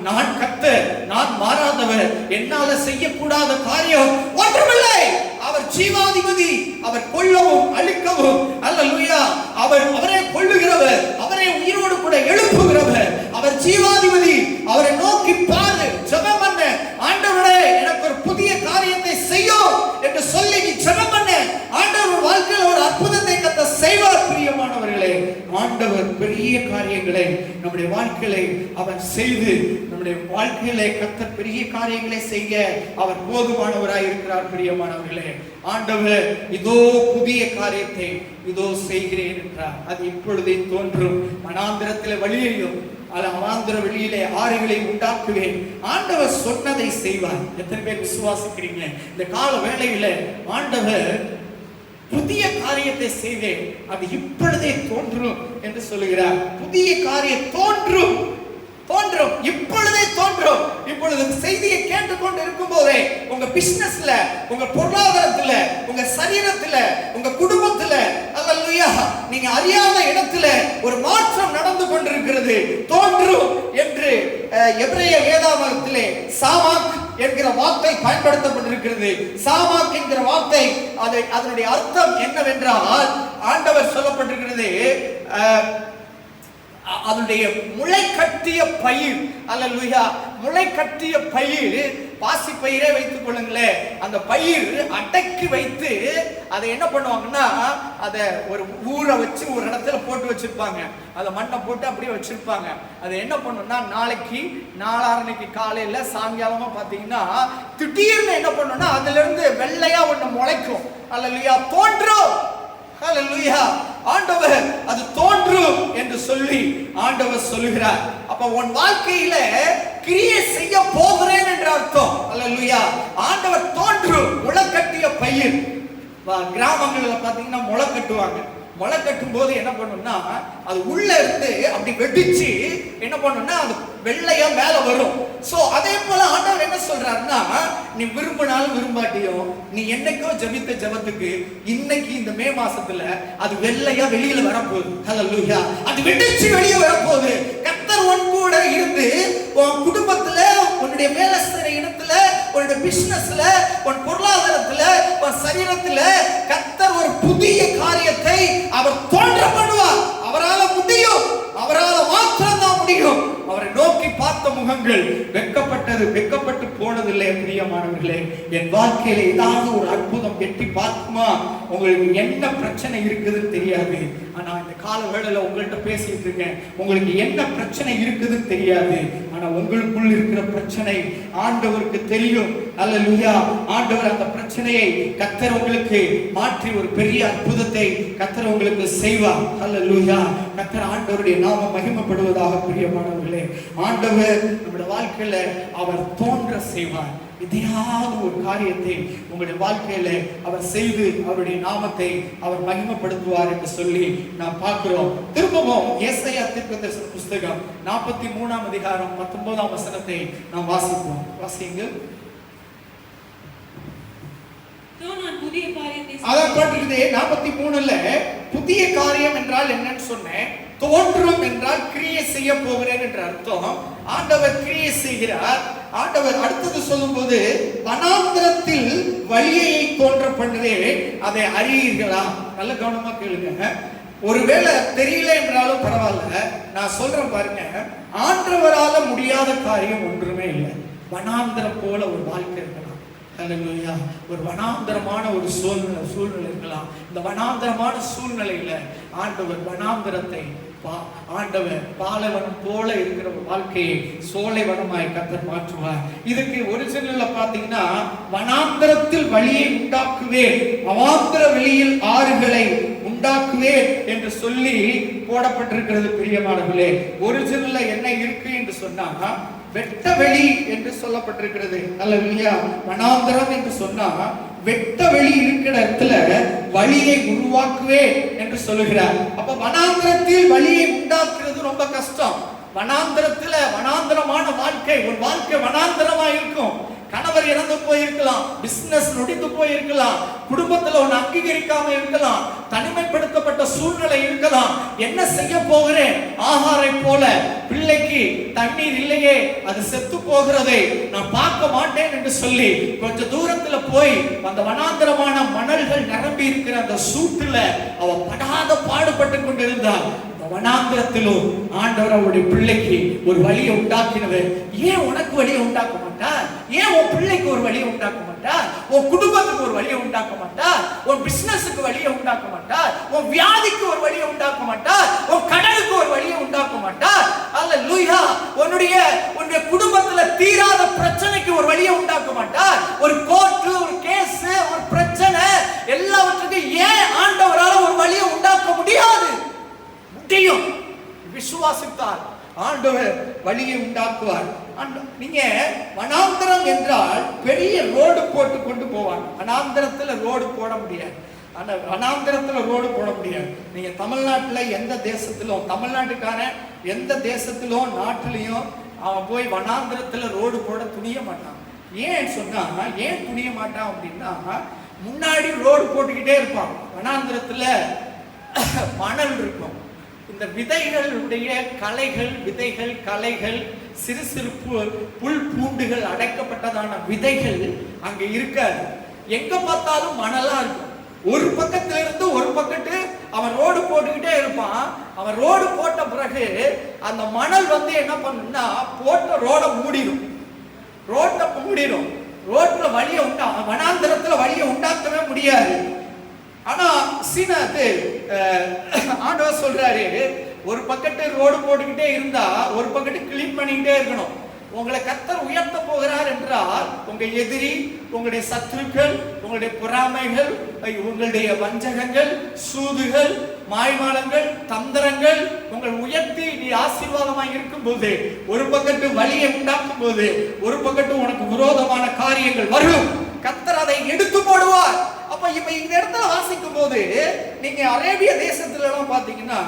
நான் கர்த்தர், நான் மாறாதவர், என்னால செய்யக்கூடாத காரியம் ஒன்றுமில்லை. அவர் ஜீவாதிபதி, அவர் கொல்லவும் அழிக்கவும், அல்லேலூயா, அவரே கொல்லுகிறவர், அவரே உயிரோடு கூட எழுப்புகிறவர், அவர் ஜீவாதிபதி. அவரை நோக்கி பாரு, ஜெபம் பண்ண, ஆண்டவரே எனக்கு ஒரு புதிய காரியத்தை செய்யும் என்று சொல்லி நீ ஜெபம் பண்ண, ஆண்டவர் வாழ்க்கையில் ஒரு அற்புதத்தை கர்த்தர் செய்வார். பிரியமானவர்களே, ஆண்டவர் பெரிய காரியங்களை நம்முடைய வாழ்க்கையிலே அவர் செய்து, நம்முடைய வாழ்க்கையிலே கர்த்தர் பெரிய காரியங்களை செய்ய அவர் போதுமானவராய் இருக்கிறார். பிரியமானவர்களே, ஆண்டவர் இதோ புதிய காரியத்தை இதோ செய்கிறேன் என்றார். அது இப்பொழுதே தோன்றும். வனாந்திரத்தில் வழியையும் அவாந்திர வெளியிலே ஆறுகளை உண்டாக்குவேன். ஆண்டவர் சொன்னதை செய்வார். எத்தனை பேர் விசுவாசிக்கிறீங்க? இந்த கால வேளையில ஆண்டவர் புதிய காரியத்தை செய்வேன், அது இப்பொழுதே தோன்றும் என்று சொல்லுகிறார். புதிய காரியம் தோன்றும், இப்பொழுதே தோன்றும். இப்பொழுது செய்தியை கேட்டுக்கொண்டு இருக்கும் போதே உங்க பிசினஸ்ல, உங்க பொருளாதாரத்துல, உங்க சரீரத்துல, உங்க குடும்பத்துல, அல்லேலூயா, நீங்க அறியாத இடத்துல ஒரு மாற்றம் நடந்து கொண்டிருக்கிறது. தோன்றும் என்று எபிரேய வேதாகமத்திலே சாமாக் என்கிற வார்த்தை பயன்படுத்தப்பட்டிருக்கிறது. சாமாக் என்கிற வார்த்தை அதனுடைய அர்த்தம் என்னவென்றால், ஆண்டவர் சொல்லப்பட்டிருக்கிறது, அதனுடைய முளை கட்டிய பயிர். அல்லேலூயா, முளை கட்டிய பயிர், பாசி பயிரே வைத்துக் கொள்ளுங்களேன். அந்த பயிர் அடக்கி வைத்து அதை என்ன பண்ணுவாங்கன்னா, அதை ஒரு ஊரை வச்சு ஒரு இடத்துல போட்டு வச்சிருப்பாங்க. அதை மண்ணை போட்டு அப்படியே வச்சிருப்பாங்க. அதை என்ன பண்ணுன்னா, நாளான்னைக்கு காலையில சாயங்காலமா பாத்தீங்கன்னா திடீர்னு என்ன பண்ணுன்னா, அதுல இருந்து வெள்ளையா ஒண்ணு முளைக்கும். அல்லேலூயா, தோன்றும். ஹல்லேலூயா, ஆண்டவர் அது தோன்றும் என்று சொல்லி ஆண்டவர் சொல்லுகிறார். அப்ப உன் வாழ்க்கையில கிரியை செய்ய போகிறேன் என்ற அர்த்தம். ஹல்லேலூயா, ஆண்டவர் தோன்றும். முளை கட்டிய பயிர், கிராமங்கள்ல பாத்தீங்கன்னா முளை கட்டுவாங்க. முளை கட்டும் போது என்ன பண்ணும்னா, அது உள்ள இருந்து அப்படி வெடிச்சு என்ன பண்ணும்னா, அது வெள்ளையா மேல வரும். சோ அதே போல ஆண்டவர் என்ன சொல்றாருன்னா, நீ விரும்பினாலும் விரும்பாட்டியும், நீ என்னைக்கோ ஜெபித்த ஜெபத்துக்கு இன்னைக்கு இந்த மே மாசத்துல அது வெள்ளையா வெளியில வரப்போகுது. ஹல்லேலூயா, அது வெடிச்சு வெளியே வரப்போகுது. கர்த்தர் உன் கூட இருந்து உன் குடும்பத்துல, உன்னுடைய வேலை செய்யற இடத்துல, உன்னுடைய பிசினஸ்ல, உன் பொருளாதாரத்துல, உன் சரீரத்துல கர்த்தர் ஒரு புதிய காரியத்தை அவர் தோன்ற பண்ணுவார். அவரால முடியும், அவரால் மாத்திரம் தான் முடியும். அவரை நோக்கி பார்த்த முகங்கள் வெட்கப்பட்டு போனதில்லை. பிரியமானவர்களே, என் வாழ்க்கையில ஏதாவது ஒரு அற்புதம் எட்டி பார்க்குமா? உங்களுக்கு என்ன பிரச்சனை இருக்குதுன்னு தெரியாது. ஆனா இந்த கால வேளையில உங்கள்கிட்ட பேசிட்டு இருக்கேன். உங்களுக்கு என்ன பிரச்சனை இருக்குதுன்னு தெரியாது. ஆனா உங்களுக்குள் இருக்கிற பிரச்சனை ஆண்டவருக்கு தெரியும். அல்லேலூயா, ஆண்டவர் அந்த பிரச்சனையை கர்த்தர் உங்களுக்கு மாற்றி ஒரு பெரிய அற்புதத்தை கர்த்தர் உங்களுக்கு செய்வார். அல்லேலூயா, கர்த்தர் ஆண்டவருடைய நாமம் மகிமைப்படுவதாக. பிரியமானவர்களே, ஆண்டவர் நம்முடைய வாழ்க்கையில அவர் தோன்ற செய்வார். எதையாவது ஒரு காரியத்தை உங்களுடைய வாழ்க்கையில அவர் செய்து அவருடைய நாமத்தை அவர் மகிமைப்படுத்துவார் என்று சொல்லி நாம் பார்க்கிறோம். திரும்பவும் ஏசாயா தீர்க்கதரிசன புஸ்தகம் 43ஆம் அதிகாரம் 19ஆம் வசனத்தை நாம் வாசிப்போம். வாசியுங்கள். அதான் போட்டிருக்குது 43ல புதிய காரியம் என்றால் என்னன்னு சொன்னேன். தோன்றும் என்றால் கிரியை செய்ய போகிறேன் என்ற அர்த்தம். ஆண்டவர் கிரியை செய்கிறார். ஆண்டவர் அடுத்தது சொல்லும்போது, வனாந்திரத்தில் வழியை தோன்ற பண்ணுவேன், அதை அறியீர்களா? நல்ல கவனமா கேளுங்க. ஒருவேளை தெரியல என்றாலும் பரவாயில்ல, நான் சொல்றேன் பாருங்க. ஆண்டவரால முடியாத காரியம் ஒன்றுமே இல்லை. வனாந்திரம் போல ஒரு வாழ்க்கை இருக்கலாம். ஹல்லேலூயா. ஒரு வனாந்தரமான ஒரு சூழ்நிலை இருக்கலாம். இந்த வனாந்தரமான சூழ்நிலையில ஆண்டவர் வனாந்தரத்தை ஆண்டவர் பாலைவனம் போல இருக்கிற வாழ்க்கையை சோலைவனமாய் கர்த்தர் மாற்றுவார். இதுக்கு ஒரிஜினல்ல பாத்தீங்கன்னா, வனாந்தரத்தில் வழியை உண்டாக்குவேன், அவாந்தர வெளியில் ஆறுகளை உண்டாக்குவேன் என்று சொல்லி போடப்பட்டிருக்கிறது. பிரியமானவர்களே, ஒரிஜினல்ல என்ன இருக்கு என்று சொன்னா வெட்ட வெளி என்று சொல்லப்பட்டிருக்கிறது. அல்லேலூயா. வனாந்தரம் என்று சொன்னா வெட்ட வெளி இருக்கிற இடத்துல வழியை உருவாக்குவே என்று சொல்லுகிறார். அப்ப வனாந்தரத்தில் வழியை உண்டாக்குறது ரொம்ப கஷ்டம். வனாந்தரத்துல வனாந்தரமான வாழ்க்கை, ஒரு வாழ்க்கை வனாந்தரமா இருக்கும். கணவர் இறந்து போயிருக்கலாம், பிசினஸ் நொடிந்து போயிருக்கலாம், குடும்பத்துல ஒன்னு அங்கீகரிக்காம இருக்கலாம், தனிமைப்படுத்தப்பட்ட சூழ்நிலை இருக்கலாம். என்ன செய்ய போகிறேன்? ஆகாரை போல பிள்ளைக்கு தண்ணீர் இல்லையே, அது செத்து போகிறதை நான் பார்க்க மாட்டேன் என்று சொல்லி கொஞ்ச தூரத்துல போய் அந்த வனாந்தரமான மணல்கள் நிரம்பி இருக்கிற அந்த சூட்டுல அவ படாத பாடுபட்டு கொண்டிருந்தாள். வனாந்தரத்திலும் ஆண்டவர் அவருடைய பிள்ளைக்கு ஒரு வழியை உண்டாக்கினவர். ஏன் உனக்கு வழியை உண்டாக்க மாட்டார்? ஏன் உன் பிள்ளைக்கு ஒரு வழியை உண்டாக்க மாட்டார்? உன் குடும்பத்துக்கு ஒரு வழியை உண்டாக்க மாட்டார்? உன் பிசினஸுக்கு வழியை உண்டாக்க மாட்டார்? உன் வியாதிக்கு ஒரு வழியை உண்டாக்க மாட்டார்? உன் கடனுக்கு ஒரு வழியை உண்டாக்க மாட்டார்? அல்லேலூயா. உன்னுடைய குடும்பத்துல தீராத பிரச்சனைக்கு ஒரு வழியை உண்டாக்க மாட்டார்? ஒரு கோர்ட், ஒரு கேஸ், ஒரு பிரச்சனை, எல்லாவற்றுக்கும் ஏன் ஆண்டவரால ஒரு வழியை உண்டாக்க முடியாது? விசுவாசித்தால் ஆண்டவர் வழியை உண்டாக்குவார். நீங்க வனாந்தரம் என்றால் பெரிய ரோடு போட்டு கொண்டு போவாங்க. வனாந்தரத்துல ரோடு போட முடியாது. வனாந்தரத்துல ரோடு போட முடியாது. நீங்க தமிழ்நாட்டுல எந்த தேசத்திலும், தமிழ்நாட்டுக்கான எந்த தேசத்திலும் நாட்டிலையும் அவன் போய் வனாந்தரத்துல ரோடு போட துணிய மாட்டான். ஏன் சொன்னா, ஏன் துணிய மாட்டான் அப்படின்னா, முன்னாடி ரோடு போட்டுக்கிட்டே இருப்பான். வனாந்தரத்துல மணல் இருக்கும். இந்த விதைகளுடைய களைகள், விதைகள் களைகள், சிறு சிறு புல் பூண்டுகள் அடைக்கப்பட்டதான விதைகள் அங்க இருக்காது. எங்க பார்த்தாலும் மணலா இருக்கும். ஒரு பக்கத்துல இருந்து ஒரு பக்கத்து அவன் ரோடு போட்டுக்கிட்டே இருப்பான். அவன் ரோடு போட்ட பிறகு அந்த மணல் என்ன பண்ணுன்னா போட்ட ரோட மூடிடும். ரோட்ல வழியை வனாந்தரத்துல வழியை உண்டாக்கவே முடியாது. ஆனா சீனாத்து ஆண்டவர் சொல்றாரு, ஒரு பக்கத்து ரோடு போட்டுக்கிட்டே இருந்தா ஒரு பக்கத்து கிளீன் பண்ணிக்கிட்டே இருக்கணும். உங்களை கர்த்தர் உயர்த்த போகிறார் என்றால் உங்க எதிரி, உங்களுடைய சத்துருக்கள், உங்களுடைய பொறாமைகள், உங்களுடைய வஞ்சகங்கள், சூதுகள், மாய்மாலங்கள், தந்திரங்கள் உங்கள் உயர்த்தி நீ ஆசீர்வாதமாக இருக்கும் போது, ஒரு பக்கத்து வழியை உண்டாக்கும் போது ஒரு பக்கத்து உனக்கு விரோதமான காரியங்கள் வரும். கர்த்தர் அதை எடுத்து போடுவார். அப்ப இப்ப இந்த இடத்துல வாசிக்கும் போது நீங்க அரேபிய தேசத்துல எல்லாம் பாத்தீங்கன்னா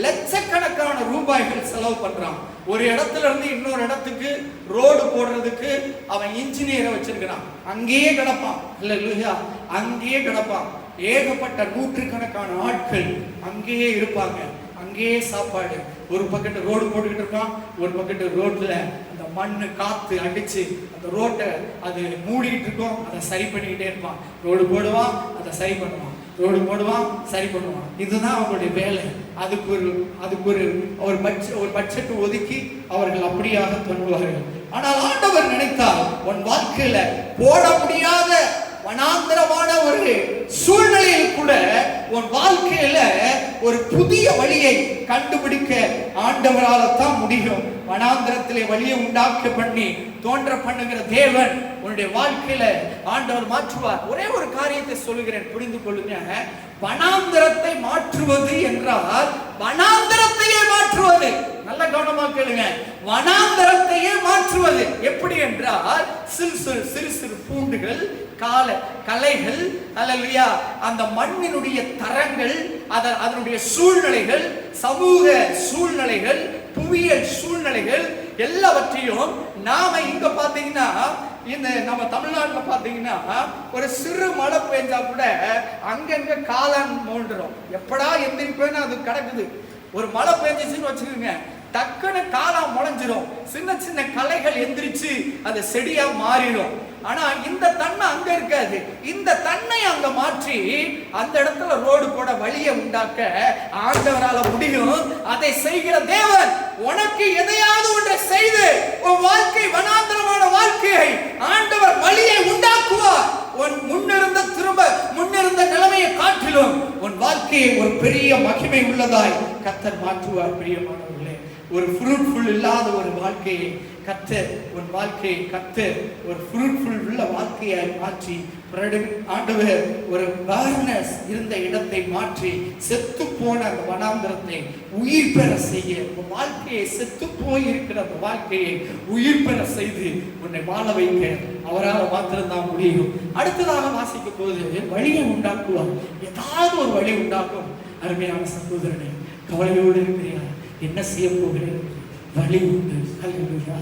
லட்சக்கணக்கான ரூபாய்கள் செலவு பண்றான். ஒரு இடத்துல இருந்து இன்னொரு இடத்துக்கு ரோடு போடுறதுக்கு அவன் இன்ஜினியரை வச்சிருக்கிறான். அங்கேயே கிடப்பான். இல்லையா? அங்கேயே கிடப்பான். ஏகப்பட்ட நூற்றுக்கணக்கான ஆட்கள் அங்கேயே இருப்பாங்க. அங்கேயே சாப்பாடு. ஒரு பக்கத்து ரோடு போட்டுக்கிட்டு இருப்பான், ஒரு பக்கத்து ரோட்ல அந்த மண்ணு காத்து அடிச்சு அந்த ரோட்டை அது மூடிக்கிட்டு இருக்கும். அதை சரி பண்ணிக்கிட்டே இருப்பான். ரோடு போடுவான், அதை சரி பண்ணுவான். ரோடு போடுவான், சரி பண்ணுவான். இதுதான் அவங்களுடைய வேலை. அதுக்கு ஒரு பட்ஜெட் ஒதுக்கி அவர்கள் அப்படியாக பண்ணுவார்கள். ஆனால் ஆண்டவர் நினைத்தால் உன் வாழ்க்கையில போட முடியாத வனாந்தரமான ஒரு சூழ்நிலையில் கூட உன் வாழ்க்கையில ஒரு புதிய வழியை கண்டுபிடிக்க ஆண்டவரால தான் முடியும். வனாந்தரத்திலே வழியை உண்டாக்க பண்ணி தோன்ற பண்ணுகிற தேவன் உன்னுடைய வாழ்க்கையில ஆண்டவர் மாற்றுவார். ஒரே ஒரு காரியத்தை சொல்லுகிறேன், புரிந்து கொள்ளுங்க. வனாந்தரத்தை மாற்றுவது என்றால் வனாந்தரத்தையே மாற்றுவது. நல்ல கவனமா கேளுங்க. வனாந்தரத்தையே மாற்றுவது எப்படி என்றால் சிறு சிறு பூண்டுகள், கலைகள், அல்லேலூயா, அந்த மண்ணினுடைய தரங்கள், அதனுடைய சூழ்நிலைகள், சமூக சூழ்நிலைகள், புவியியல் சூழ்நிலைகள் எல்லாவற்றையும் நாம இங்க பாத்தீங்கன்னா, இந்த நம்ம தமிழ்நாட்டுல பாத்தீங்கன்னா ஒரு சிறு மழை பெஞ்சா கூட அங்கங்க காளான் மூழ்கிறோம். எப்படா எந்திரிப்பேன்னு அது கிடக்குது. ஒரு மழை பெஞ்சிச்சுன்னு வச்சுக்கோங்க, டக்குன்னு காளான் முளைஞ்சிரும். சின்ன சின்ன களைகள் எந்திரிச்சு அது செடியா மாறிடும். ஆனா இந்த தன்மை அங்க இருக்காது. இந்த தன்னை அங்க மாற்றி அந்த இடத்துல ரோடு போட வழியை உண்டாக்க ஆண்டவரால முடியும். அதை செய்கிற தேவன் உனக்கு எதையாவது ஒன்றை செய்து உன் வாழ்க்கை வனாந்தரமான வாழ்க்கையை ஆண்டவர் வழியை உண்டாக்குவார். உன் முன்னிருந்த நிலைமையை காட்டிலும் உன் வாழ்க்கையை ஒரு பெரிய மகிமை உள்ளதாய் கர்த்தர் மாற்றுவார். பிரியமானவர்களே, ஒரு ஃப்ரூட்ஃபுல் இல்லாத ஒரு வாழ்க்கையை கர்த்தர் உன் வாழ்க்கையை கர்த்தர் ஒரு ஃப்ரூட்ஃபுல் உள்ள வாழ்க்கையாய் மாற்றி ஆண்டவர் ஒரு பார்னஸ் இருந்த இடத்தை மாற்றி செத்து போன அந்த வனாந்தரத்தை உயிர் பெற செய்ய, உன் வாழ்க்கையை செத்து போய் இருக்கிற அந்த வாழ்க்கையை உயிர் பெற செய்து உன்னை வாழ வைக்க அவரால் மாத்திரம்தான் முடியும். அடுத்ததாக வாசிக்கும் போது வழியை உண்டாக்குவார். ஏதாவது ஒரு வழி உண்டாக்கும். அருமையான சகோதரனே, கவலையோடு இருக்கிறியா? என்ன செய்ய போகிறேன்? வழி உண்டு. அல்லேலூயா.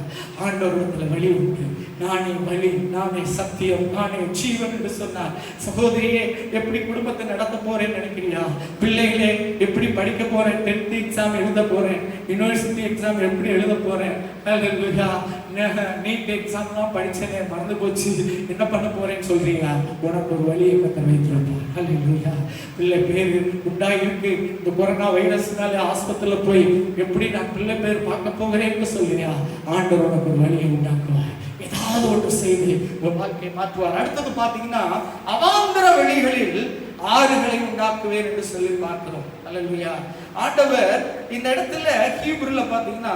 ஆண்டவரிடத்துல வழி உண்டு. நானே வழி, நானே சத்தியம், நானே ஜீவன் என்று சொன்னார். சகோதரியே, எப்படி குடும்பத்தை நடத்த போறேன்னு நினைக்கிறியா? பிள்ளைகளே, எப்படி படிக்க போறேன்? 10th எக்ஸாம் எழுத போறேன், யூனிவர்சிட்டி எக்ஸாம் எப்படி எழுத போறேன்? அல்லேலூயா. நீட் எக்ஸாம்லாம் படிச்சேனே, மறந்து போச்சு, என்ன பண்ண போறேன்னு சொல்றீங்களா? உனக்கு ஒரு வழியை கத்த வைத்திருப்பார். அல்லேலூயா. பிள்ளை பேரு உண்டாயிருக்கு, இந்த கொரோனா வைரஸ்னால ஆஸ்பத்திரியில போய் எப்படி நான் பிள்ளை பேர் பார்க்க போகிறேன்னு சொல்றியா? ஆண்டவர் உனக்கு ஒரு வழியை உண்டாக்குவார். ஏதாவது ஒன்று செய்து ஒரு வாழ்க்கையை மாற்றுவார். அடுத்தது பாத்தீங்கன்னா, அவாந்தர வெளிகளில் ஆறுகளை உண்டாக்குவேன் என்று சொல்லி பார்க்கிறோம். அல்லேலூயா. ஆண்டவர் இந்த இடத்துல ஹீப்ருல பாத்தீங்கன்னா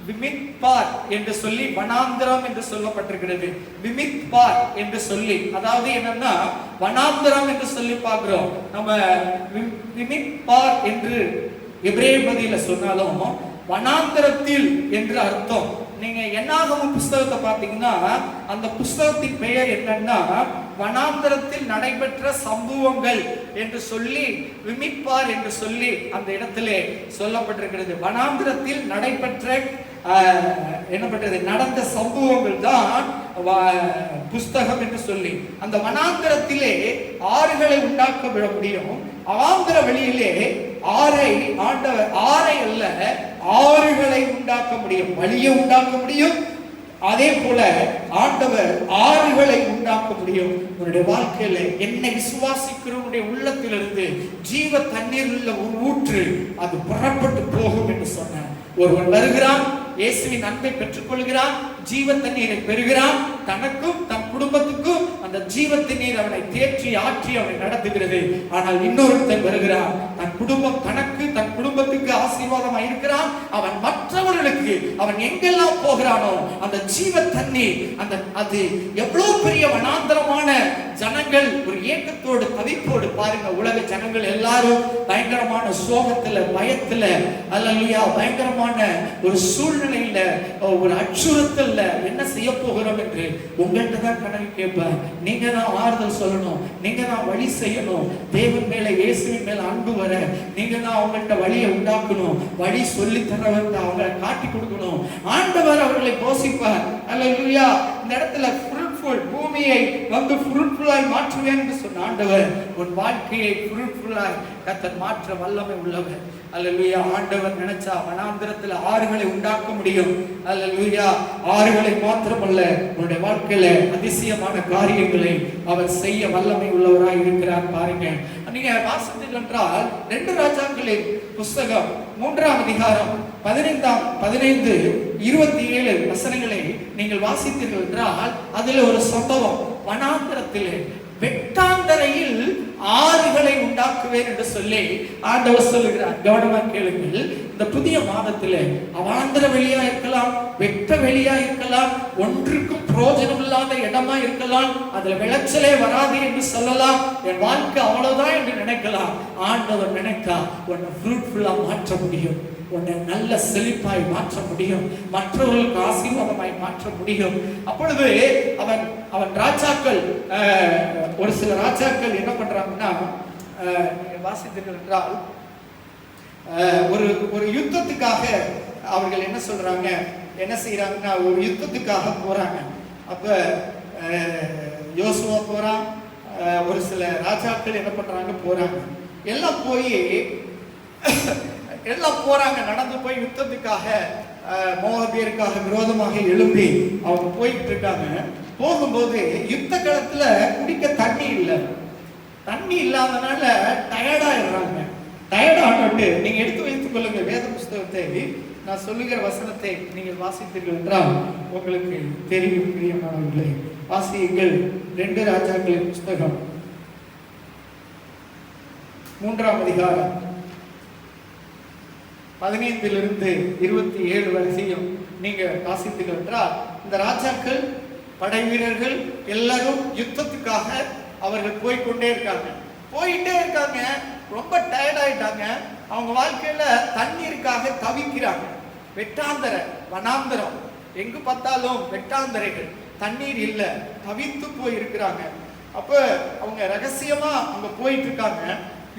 விமித்பார் என்று சொல்லி வனாந்தரம் என்று சொல்லப்பட்டிருக்கிறது. விமித்பார் என்று சொல்லி, அதாவது என்னன்னா வனாந்தரம் என்று சொல்லி பார்க்கிறோம். நம்ம விமித்பார் என்று எபிரேய பதில சொன்னாலும் வனாந்தரத்தில் என்று அர்த்தம். நீங்க என்னாகமம் புஸ்தகத்தை பார்த்தீங்கன்னா அந்த புஸ்தகத்தின் பெயர் என்னன்னா வனாந்தரத்தில் நடைபெற்ற சம்பவங்கள் என்று சொல்லி விமிப்பார் என்று சொல்லி அந்த இடத்திலே சொல்லப்பட்டிருக்கிறது. வனாந்தரத்தில் நடைபெற்ற நடந்த சம்பவங்கள் தான் புஸ்தகம் என்று சொல்லி, அந்த வனாந்தரத்திலே ஆறுகளை உண்டாக்க விட முடியும். அவாந்தர வெளியிலே ஆறை அல்ல ஆறுகளை உண்டாக்க முடியும், வழியை உண்டாக்க முடியும். அதே போல ஆண்டவர் ஆறுகளை உண்டாக்க முடியும். உன்னுடைய வாழ்க்கையில என்னை விசுவாசிக்கிறவனுடைய உள்ளத்திலிருந்து ஜீவ தண்ணீர் உள்ள ஒரு ஊற்று அது புறப்பட்டு போகும் என்று சொன்னார். ஒருவன் வருகிறான், இயேசுவின் அன்பை பெற்றுக் கொள்கிறான், ஜீவ தண்ணீரை பெறுகிறான், தனக்கும் தன் குடும்பத்துக்கும் அந்த ஜீவ தண்ணீர் அவனை தேற்றி ஆற்றி அவனை நடத்துகிறது. ஆனால் இன்னொருத்தன் வருகிறான், தன் குடும்பம் தனக்கு தன் குடும்பத்துக்கு ஆசீர்வாதமாக இருக்கிறான், அவன் மற்றவர்களுக்கு அவன் எங்கெல்லாம் போகிறானோ அந்த ஜீவ தண்ணீர் அது எவ்வளவு பெரிய வனாந்தரமான ஜனங்கள் ஒரு ஏக்கத்தோடு தவிப்போடு பாருங்க. உலக ஜனங்கள் எல்லாரும் பயங்கரமான சோகத்துல பயத்துல அல்லேலூயா பயங்கரமான ஒரு சூழ்நிலையில ஒரு அச்சுறுத்தல்ல என்ன செய்ய போகிறோம் என்று உங்கள்கிட்ட தான் கனவு கேட்பேன். நீங்க தான் ஆறுதல் சொல்லணும், நீங்க தான் வழி செய்யணும். தேவன் மேல இயேசுவின் மேல அன்பு வர நீங்க தான் அவங்கள்ட்ட வழியை உண்டாக்கணும், வழி சொல்லி தரவங்க அவங்களை காட்டி கொடுக்கணும். ஆண்டவர் அவர்களை போஷிப்பார். அல்லேலூயா. இந்த இடத்துல பூமியை வந்து ஃப்ரூட்ஃபுல்லாய் மாற்றுவேன் என்று சொன்ன ஆண்டவர் உன் வாழ்க்கையை ஃப்ரூட்ஃபுல்லாய் கர்த்தர் மாற்ற வல்லமை உள்ளவர். அல்லேலூயா. ஆண்டவர் நினைச்சா வனாந்தரத்தில் ஆறுகளை உண்டாக்க முடியும். அல்லேலூயா. ஆறுகளை மாத்திரமல்ல, உன்னுடைய வாழ்க்கையில அதிசயமான காரியங்களை அவர் செய்ய வல்லமை உள்ளவராய் இருக்கிறார். பாருங்க, நீங்க வாசித்தீர்கள் என்றால் 2 ராஜாக்களின் புஸ்தகம் 3ஆம் அதிகாரம் 15, 27 வசனங்களை நீங்கள் வாசித்தீர்கள் என்றால் அதில் ஒரு சம்பவம், வனாந்தரத்திலே வெட்டாந்தரையில் ஆறுகளை உண்டாக்குவேன் என்று சொல்லி ஆண்டவர் சொல்லுகிறார். கவனமா கேளுங்கள். இந்த புதிய மாதத்திலே அவாந்தர வெளியா இருக்கலாம், வெட்ட வெளியா இருக்கலாம், ஒன்றுக்கும் பிரயோஜனம் இல்லாத இடமா இருக்கலாம், அதுல விளைச்சலே வராது என்று சொல்லலாம், என் வாழ்க்கை அவ்வளவுதான் என்று நினைக்கலாம். ஆண்டவர் நினைத்தா உன்னை ஃப்ரூட்ஃபுல்லா மாற்ற முடியும், உன்னை நல்ல செழிப்பாய் மாற்ற முடியும், மற்றவர்களுக்கு ஆசீர்வாதமாய் மாற்ற முடியும். அப்பொழுது அவன் ராஜாக்கள், ஒரு சில ராஜாக்கள் என்ன பண்றாங்கன்னா, வாசித்தீர்கள் என்றால் ஒரு யுத்தத்துக்காக அவர்கள் என்ன சொல்றாங்க, என்ன செய்யறாங்கன்னா ஒரு யுத்தத்துக்காக போறாங்க. அப்ப யோசுவா போறான், ஒரு சில ராஜாக்கள் என்ன பண்றாங்க போறாங்க. எல்லாம் போய் எல்லாம் போறாங்க, நடந்து போய் யுத்தத்துக்காக மோவாபியருக்காக விரோதமாக எழும்பி அவங்க போயிட்டு இருக்காங்க. போகும்போது யுத்த காலத்துல குடிக்க தண்ணி இல்லை. தண்ணி இல்லாதனால டயர்டாயிடுறாங்க. டயர்டாகிட்டு நீங்க எடுத்து வைத்துக் கொள்ளுங்க வேத புஸ்தகத்தை, நான் சொல்லுகிற வசனத்தை நீங்கள் வாசித்தீர்கள் என்றால் உங்களுக்கு தெரியும். பிரியமானவர்களே, வாசியுங்கள். 2 ராஜாக்களின் புஸ்தகம் 3ஆம் அதிகாரம் 15 27 வரையும் நீங்க வாசித்தீர்கள் என்றால், இந்த ராஜாக்கள் படை வீரர்கள் எல்லாரும் யுத்தத்துக்காக அவர்கள் போய்கொண்டே இருக்காங்க. ரொம்ப டயர்ட் ஆயிட்டாங்க. அவங்க வாழ்க்கையில தண்ணீருக்காக தவிக்கிறாங்க. வெட்டாந்தர வனாந்தரம், எங்கு பார்த்தாலும் வெட்டாந்தரைகள், தண்ணீர் இல்லை, தவித்து போய் இருக்கிறாங்க. அப்ப அவங்க ரகசியமா அங்க போயிட்டு இருக்காங்க.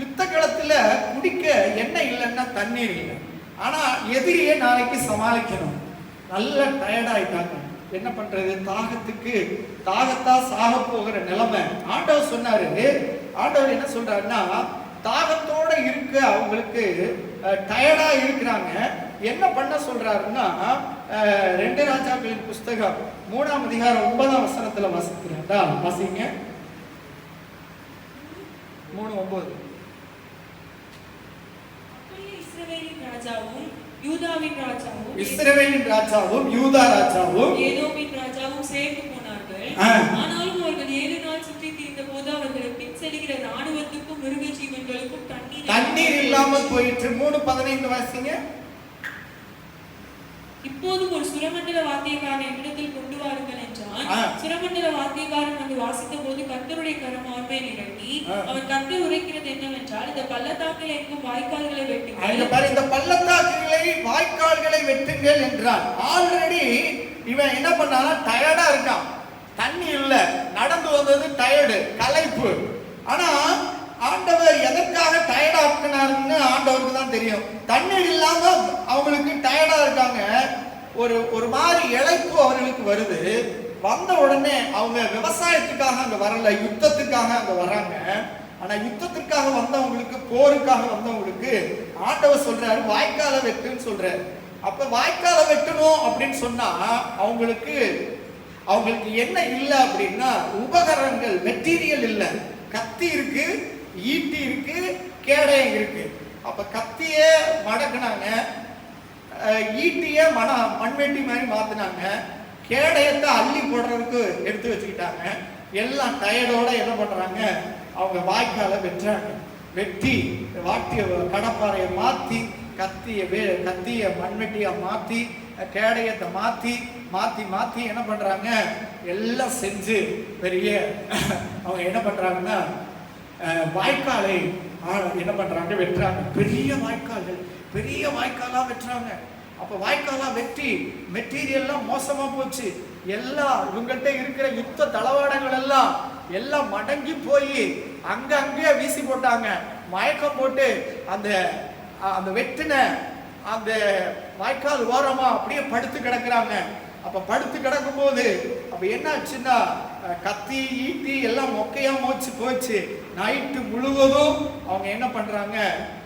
யுத்த காலத்துல குடிக்க எண்ணெய் இல்லைன்னா தண்ணீர் இல்லை. ஆனா எதிரியே நாளைக்கு சமாளிக்கணும். நல்ல டயர்ட் ஆயிட்டாங்க. என்ன பண்றது? தாகத்தா சாக போகிற நிலைமை. ஆண்டவர் சொன்னாரு. ஆண்டவர் என்ன சொல்றாருன்னா, தாகத்தோட இருக்க அவங்களுக்கு டயர்டா இருக்கிறாங்க. என்ன பண்ண சொல்றாருன்னா, 2 ராஜாக்களின் புஸ்தகம் 3ஆம் அதிகாரம் 9ஆம் வசனத்துல வாசிக்கிறேன்டா, வாசிங்க. 3:9. இஸ்ரவேலின் ராஜாவும் யூதாவின் ராஜாவும் யூதா ராஜாவும் ஏதோமின் ராஜாவும் சேர்ந்து போனார்கள். ஆனாலும் அவர்கள் 7 நாள் சுற்றி தீர்ந்த போது அவர்கள் பின் செல்கிற ராணுவத்துக்கும் மிருக ஜீவன்களுக்கும் தண்ணீர் இல்லாமல் போயிற்று. 3:15 வாசிங்க. இப்போது ஒரு சுரமண்டல வாத்தியக்காரன் என்னிடத்தில் கொண்டு வாருங்கள் என்றான். சுரமண்டல வாத்தியக்காரன் வந்து வாசித்த போது கர்த்தருடைய கரம் அவன் மேல் இறங்கி, அவன் கர்த்தர் உரைக்கிறது என்னவென்றால், இந்த பள்ளத்தாக்கில் எங்கும் வாய்க்கால்களை வெட்டுங்கள், இந்த பள்ளத்தாக்குகளை வாய்க்கால்களை வெட்டுங்கள் என்றான். ஆல்ரெடி இவன் என்ன பண்ணானா, டயர்டா இருக்கான். தண்ணி இல்ல, நடந்து வந்தது டயர்டு, களைப்பு. ஆனா ஆண்டவர் எதற்காக டயர்டா ஆக்குனாருன்னு ஆண்டவருக்கு தான் தெரியும். தண்ணீர் இல்லாம அவங்களுக்கு டயர்டா இருக்காங்க. ஒரு மாதிரி இழைப்பு அவர்களுக்கு வருது. வந்த உடனே அவங்க விவசாயத்துக்காக அங்க வரல, யுத்தத்துக்காக அங்க வராங்க. ஆனா யுத்தத்துக்காக வந்தவங்களுக்கு, போருக்காக வந்தவங்களுக்கு ஆண்டவர் சொல்றாரு வாய்க்கால வெட்டுன்னு சொல்றாரு. அப்ப வாய்க்கால வெட்டணும் அப்படின்னு சொன்னா அவங்களுக்கு என்ன இல்லை அப்படின்னா, உபகரணங்கள், மெட்டீரியல் இல்லை. கத்தி இருக்கு, ஈட்டி இருக்கு, கேடயம் இருக்கு. அப்ப கத்திய மடக்குனாங்க, ஈட்டிய மண்வெட்டி மாதிரி மாத்தினாங்க, கேடயத்தை அள்ளி போடுறதுக்கு எடுத்து வச்சுக்கிட்டாங்க. எல்லாம் டயர்டோட என்ன பண்றாங்க, அவங்க வாய்க்கால வெட்டுறாங்க. வெட்டி வாட்டிய கடப்பாறையை மாத்தி, கத்திய மண்வெட்டியா மாத்தி, கேடயத்தை மாத்தி என்ன பண்றாங்க, எல்லாம் செஞ்சு பெரிய அவங்க என்ன பண்றாங்கன்னா வாய்க்காலை என்ன பண்றாங்க, வெட்டுறாங்க. பெரிய வாய்க்காலா வெட்டுறாங்க. அப்ப வாய்க்காலா வெட்டி மெட்டீரியல்லாம் மோசமா போச்சு. எல்லாம் இவங்கள்ட்ட இருக்கிற யுத்த தளவாடங்கள் எல்லாம் மடங்கி போய் அங்கேயே வீசி போட்டாங்க. மயக்கம் போட்டு அந்த வெட்டின அந்த வாய்க்கால் ஓரமா அப்படியே படுத்து கிடக்குறாங்க. அப்ப படுத்து கிடக்கும் போது அப்ப என்ன ஆச்சுன்னா, கத்தி ஈட்டி எல்லாம் மொக்கையா மோச்சு போச்சு. நைட்டு முழுவதும் அவங்க என்ன பண்றாங்க,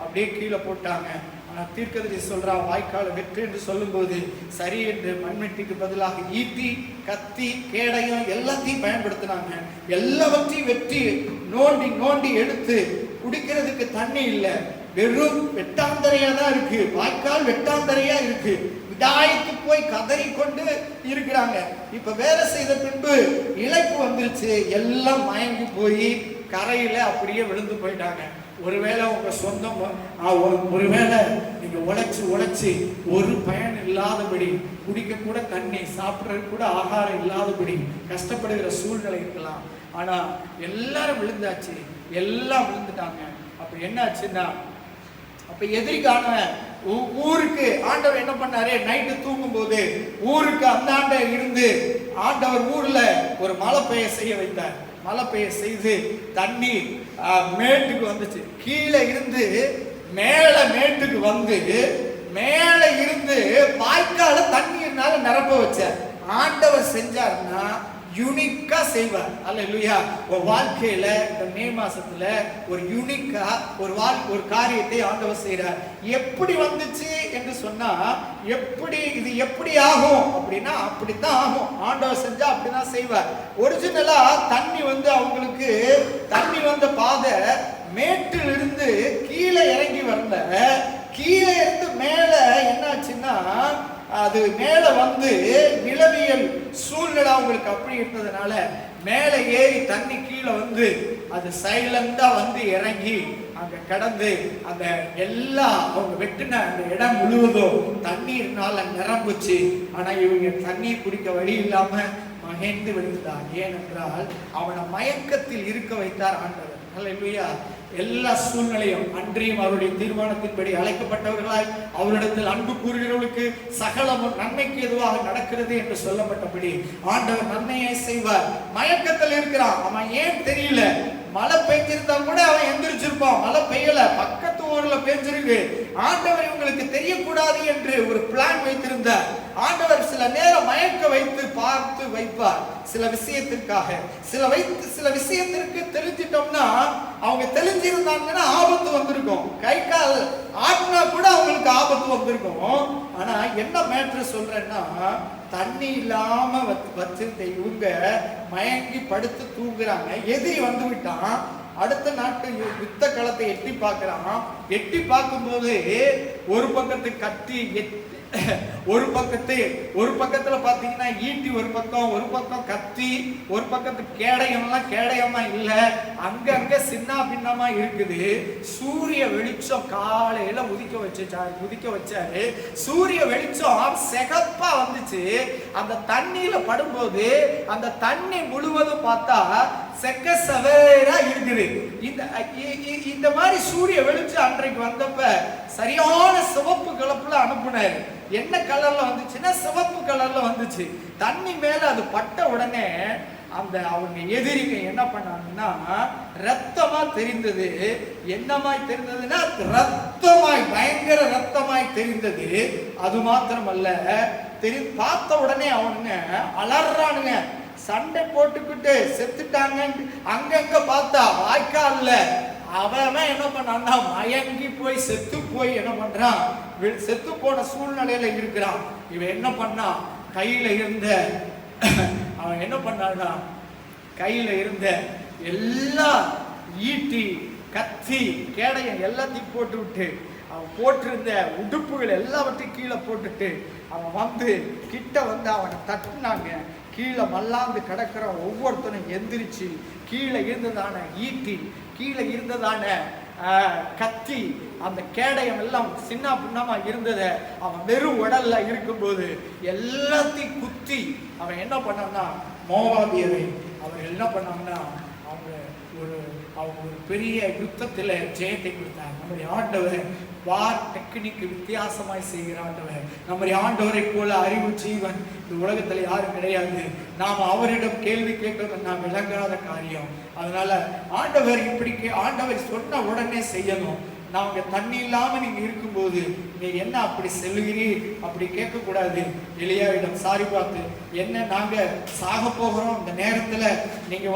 அப்படியே கீழே போட்டாங்க. ஆனா தீர்க்கதரிசி சொல்றா, வாய்க்கால வெட்டு என்று சொல்லும் போது சரி என்று மண்வெட்டிக்கு பதிலாக ஈட்டி, கத்தி, கேடயம் எல்லாத்தையும் பயன்படுத்தினாங்க. எல்லாவற்றையும் வெட்டி நோண்டி எடுத்து குடிக்கிறதுக்கு தண்ணி இல்லை, வெறும் வெட்டாந்தரையா தான் இருக்கு. வாய்க்கால் வெட்டாந்தரையா இருக்கு. விடாய்த்து போய் கதறி கொண்டு இருக்கிறாங்க. இப்ப வேலை செய்த பின்பு இழைப்பு வந்துருச்சு. எல்லாம் மயங்கி போய் கரையில அப்படியே விழுந்து போயிட்டாங்க. ஒருவேளை உங்க சொந்தம், ஒருவேளை நீங்க உழைச்சு ஒரு பயன் இல்லாதபடி, குடிக்க கூட தண்ணி, சாப்பிட்றது கூட ஆகாரம் இல்லாதபடி கஷ்டப்படுகிற சூழ்நிலை இருக்கலாம். ஆனா எல்லாரும் விழுந்தாச்சு, எல்லாம் விழுந்துட்டாங்க. அப்ப என்ன ஆச்சுன்னா, அப்ப எதிரிக்கான ஊருக்கு ஆண்டவர் என்ன பண்ணாரு, நைட்டு தூங்கும் போது ஊருக்கு அந்தாண்ட இருந்து ஆண்டவர் ஊர்ல ஒரு மழை பெய்ய செய்ய வைத்தார். மழை பெய்ய செய்து தண்ணி மேட்டுக்கு வந்துச்சு. கீழே இருந்து மேல மேட்டுக்கு வந்து மேல இருந்து வாய்க்கால தண்ணீர்னால நிரப்ப வச்சார். ஆண்டவர் செஞ்சாருன்னா யூனிக்கா செய்வார். அல்லேலூயா. ஒரு வாழ்க்கையில இந்த மே மாசத்துல ஒரு யூனிக்கா ஒரு காரியத்தை ஆண்டவர் செய்றார். எப்படி வந்துச்சு என்று சொன்னா, இது எப்படி ஆகும் அப்படின்னா அப்படித்தான் ஆகும். ஆண்டவர் செஞ்சா அப்படிதான் செய்வார். ஒரிஜினலா தண்ணி அவங்களுக்கு தண்ணி வந்த பாதை மேட்டில் இருந்து கீழே இறங்கி வரல. கீழே இருந்து மேல என்னாச்சுன்னா, அது மேல நிலவியல் சூழ்நிலை அவங்களுக்கு அப்படி இருந்ததுனால மேலே ஏறி தண்ணி கீழே அது சைலண்டா இறங்கி அங்க கடந்து அந்த எல்லா அவங்க வெட்டின அந்த இடம் முழுவதும் தண்ணீர்னால நிரம்புச்சு. ஆனா இவங்க தண்ணீர் குடிக்க வழி இல்லாம மகிழ்ந்து விழுந்தார். ஏனென்றால் அவனை மயக்கத்தில் இருக்க வைத்தார் ஆண்டவர். அல்லேலூயா. எல்லா சூழ்நிலையும் அன்றையும் அவருடைய தீர்மானத்தின்படி அழைக்கப்பட்டவர்களாய் அவரிடத்தில் அன்பு கூறுகிறவர்களுக்கு சகலமும் நன்மைக்கு எதுவாக நடக்கிறது என்று சொல்லப்பட்டபடி ஆண்டவர் நன்மையை செய்வார். மயக்கத்தில் இருக்கிறான், அவன் ஏன் தெரியல. மழை பெய்ஞ்சிருந்தா கூட அவன் எந்திரிச்சிருப்பான். மழை பெய்யல, பக்கத்து ஊர்ல பெய்ஞ்சிருக்கு. ஆண்டவர் இவங்களுக்கு தெரியக்கூடாது என்று ஒரு பிளான் வைத்திருந்தார். ஆண்டவர் சில நேரம் மயக்க வைத்து பார்த்து வைப்பார். சில விஷயத்திற்காக சில விஷயத்திற்கு தெரிஞ்சிட்டோம்னா, அவங்க தெரிஞ்சிருந்தாங்கன்னா ஆபத்து வந்திருக்கும். கை கால் ஆட்டினா கூட அவங்களுக்கு ஆபத்து வந்திருக்கும். ஆனா என்ன மேட்ரு சொல்றேன்னா, தண்ணி இல்லாம வச்சிருந்த இவங்க மயங்கி படுத்து தூங்குறாங்க. எதிரி வந்து விட்டான். அடுத்த நாட்டு யுத்த களத்தை எட்டி பார்க்கிறான். எட்டி பார்க்கும்போது ஒரு பக்கத்து கத்தி ஒரு பக்கத்துல பாத்தீங்கன்னா ஈட்டி, ஒரு பக்கம் கத்தி, ஒரு பக்கத்து கேடயமா இல்ல, அங்க சின்ன பின்னமா இருக்குது. சூரிய வெளிச்சம் காலையில உதிக்க வச்சாரு. சூரிய வெளிச்சம் சிகப்பா வந்துச்சு. அந்த தண்ணியில படும்போது அந்த தண்ணி முழுவதும் பார்த்தா செக்க சவேரா இருக்குது. இந்த மாதிரி சூரிய வெளிச்சம் அன்றைக்கு வந்தப்ப சரியான சிவப்பு கலப்புல அனுப்புனாரு. என்ன கலர்ல வந்துச்சுன்னா சிவப்பு கலர்ல வந்துச்சு. தண்ணி மேல அது பட்ட உடனே அவங்க எதிரிங்க என்ன பண்ணாங்கன்னா ரத்தமா தெரிந்தது. என்னமாய் தெரிந்ததுன்னா ரத்தமாய், பயங்கர ரத்தமாய் தெரிந்தது. அது மாத்திரமல்ல, பார்த்த உடனே அவனுங்க அலறானுங்க, சண்டை போட்டுக்கிட்டு செத்துட்டாங்க. அங்கங்க பார்த்தா வாய்க்கால்ல அவன் என்ன பண்ணான்னா மயங்கி போய் செத்து போய் என்ன பண்றான், செத்து போன சூழ்நிலையில இருக்கிறான். இவன் என்ன பண்ணா, அவன் என்ன பண்ணான்னா கையில இருந்த எல்லா ஈட்டி, கத்தி, கேடயம் எல்லாத்தையும் போட்டு விட்டு, அவன் போட்டிருந்த உடுப்புகள் எல்லாவற்றையும் கீழே போட்டுட்டு அவன் கிட்ட அவனை தட்டுனாங்க. கீழே மல்லாந்து கிடக்கிற ஒவ்வொருத்தனும் எந்திரிச்சு கீழே இருந்ததான ஈட்டி, கீழே இருந்ததான கத்தி, அந்த கேடயம் எல்லாம் சின்ன பின்னமா இருந்தத அவன் வெறும் உடல்ல இருக்கும்போது எல்லாத்தையும் குத்தி அவன் என்ன பண்ணான்னா, மோவாபியரை அவன் என்ன பண்ணாங்கன்னா அவங்க ஒரு பெரிய யுத்தத்துல ஜெயத்தை கொடுத்தாங்க. நம்முடைய ஆண்டவர் வார் டெக்னிக் வித்தியாசமாய் செய்கிற ஆண்டவர். நம்முடைய ஆண்டவரை போல அறிவு ஜீவன் இந்த உலகத்துல யாரும் கிடையாது. நாம் அவரிடம் கேள்வி கேட்கறது நாம் விளங்காத காரியம். அதனால ஆண்டவர் சொன்ன உடனே செய்யணும். நாங்க தண்ணி இல்லாம நீங்க இருக்கும்போது நீ என்ன அப்படி செல்லுகிறீர் அப்படி கேட்க கூடாது. எலியாவிடம் சாரி பார்த்து, என்ன நாங்க சாக போகிறோம், இந்த நேரத்துல நீங்க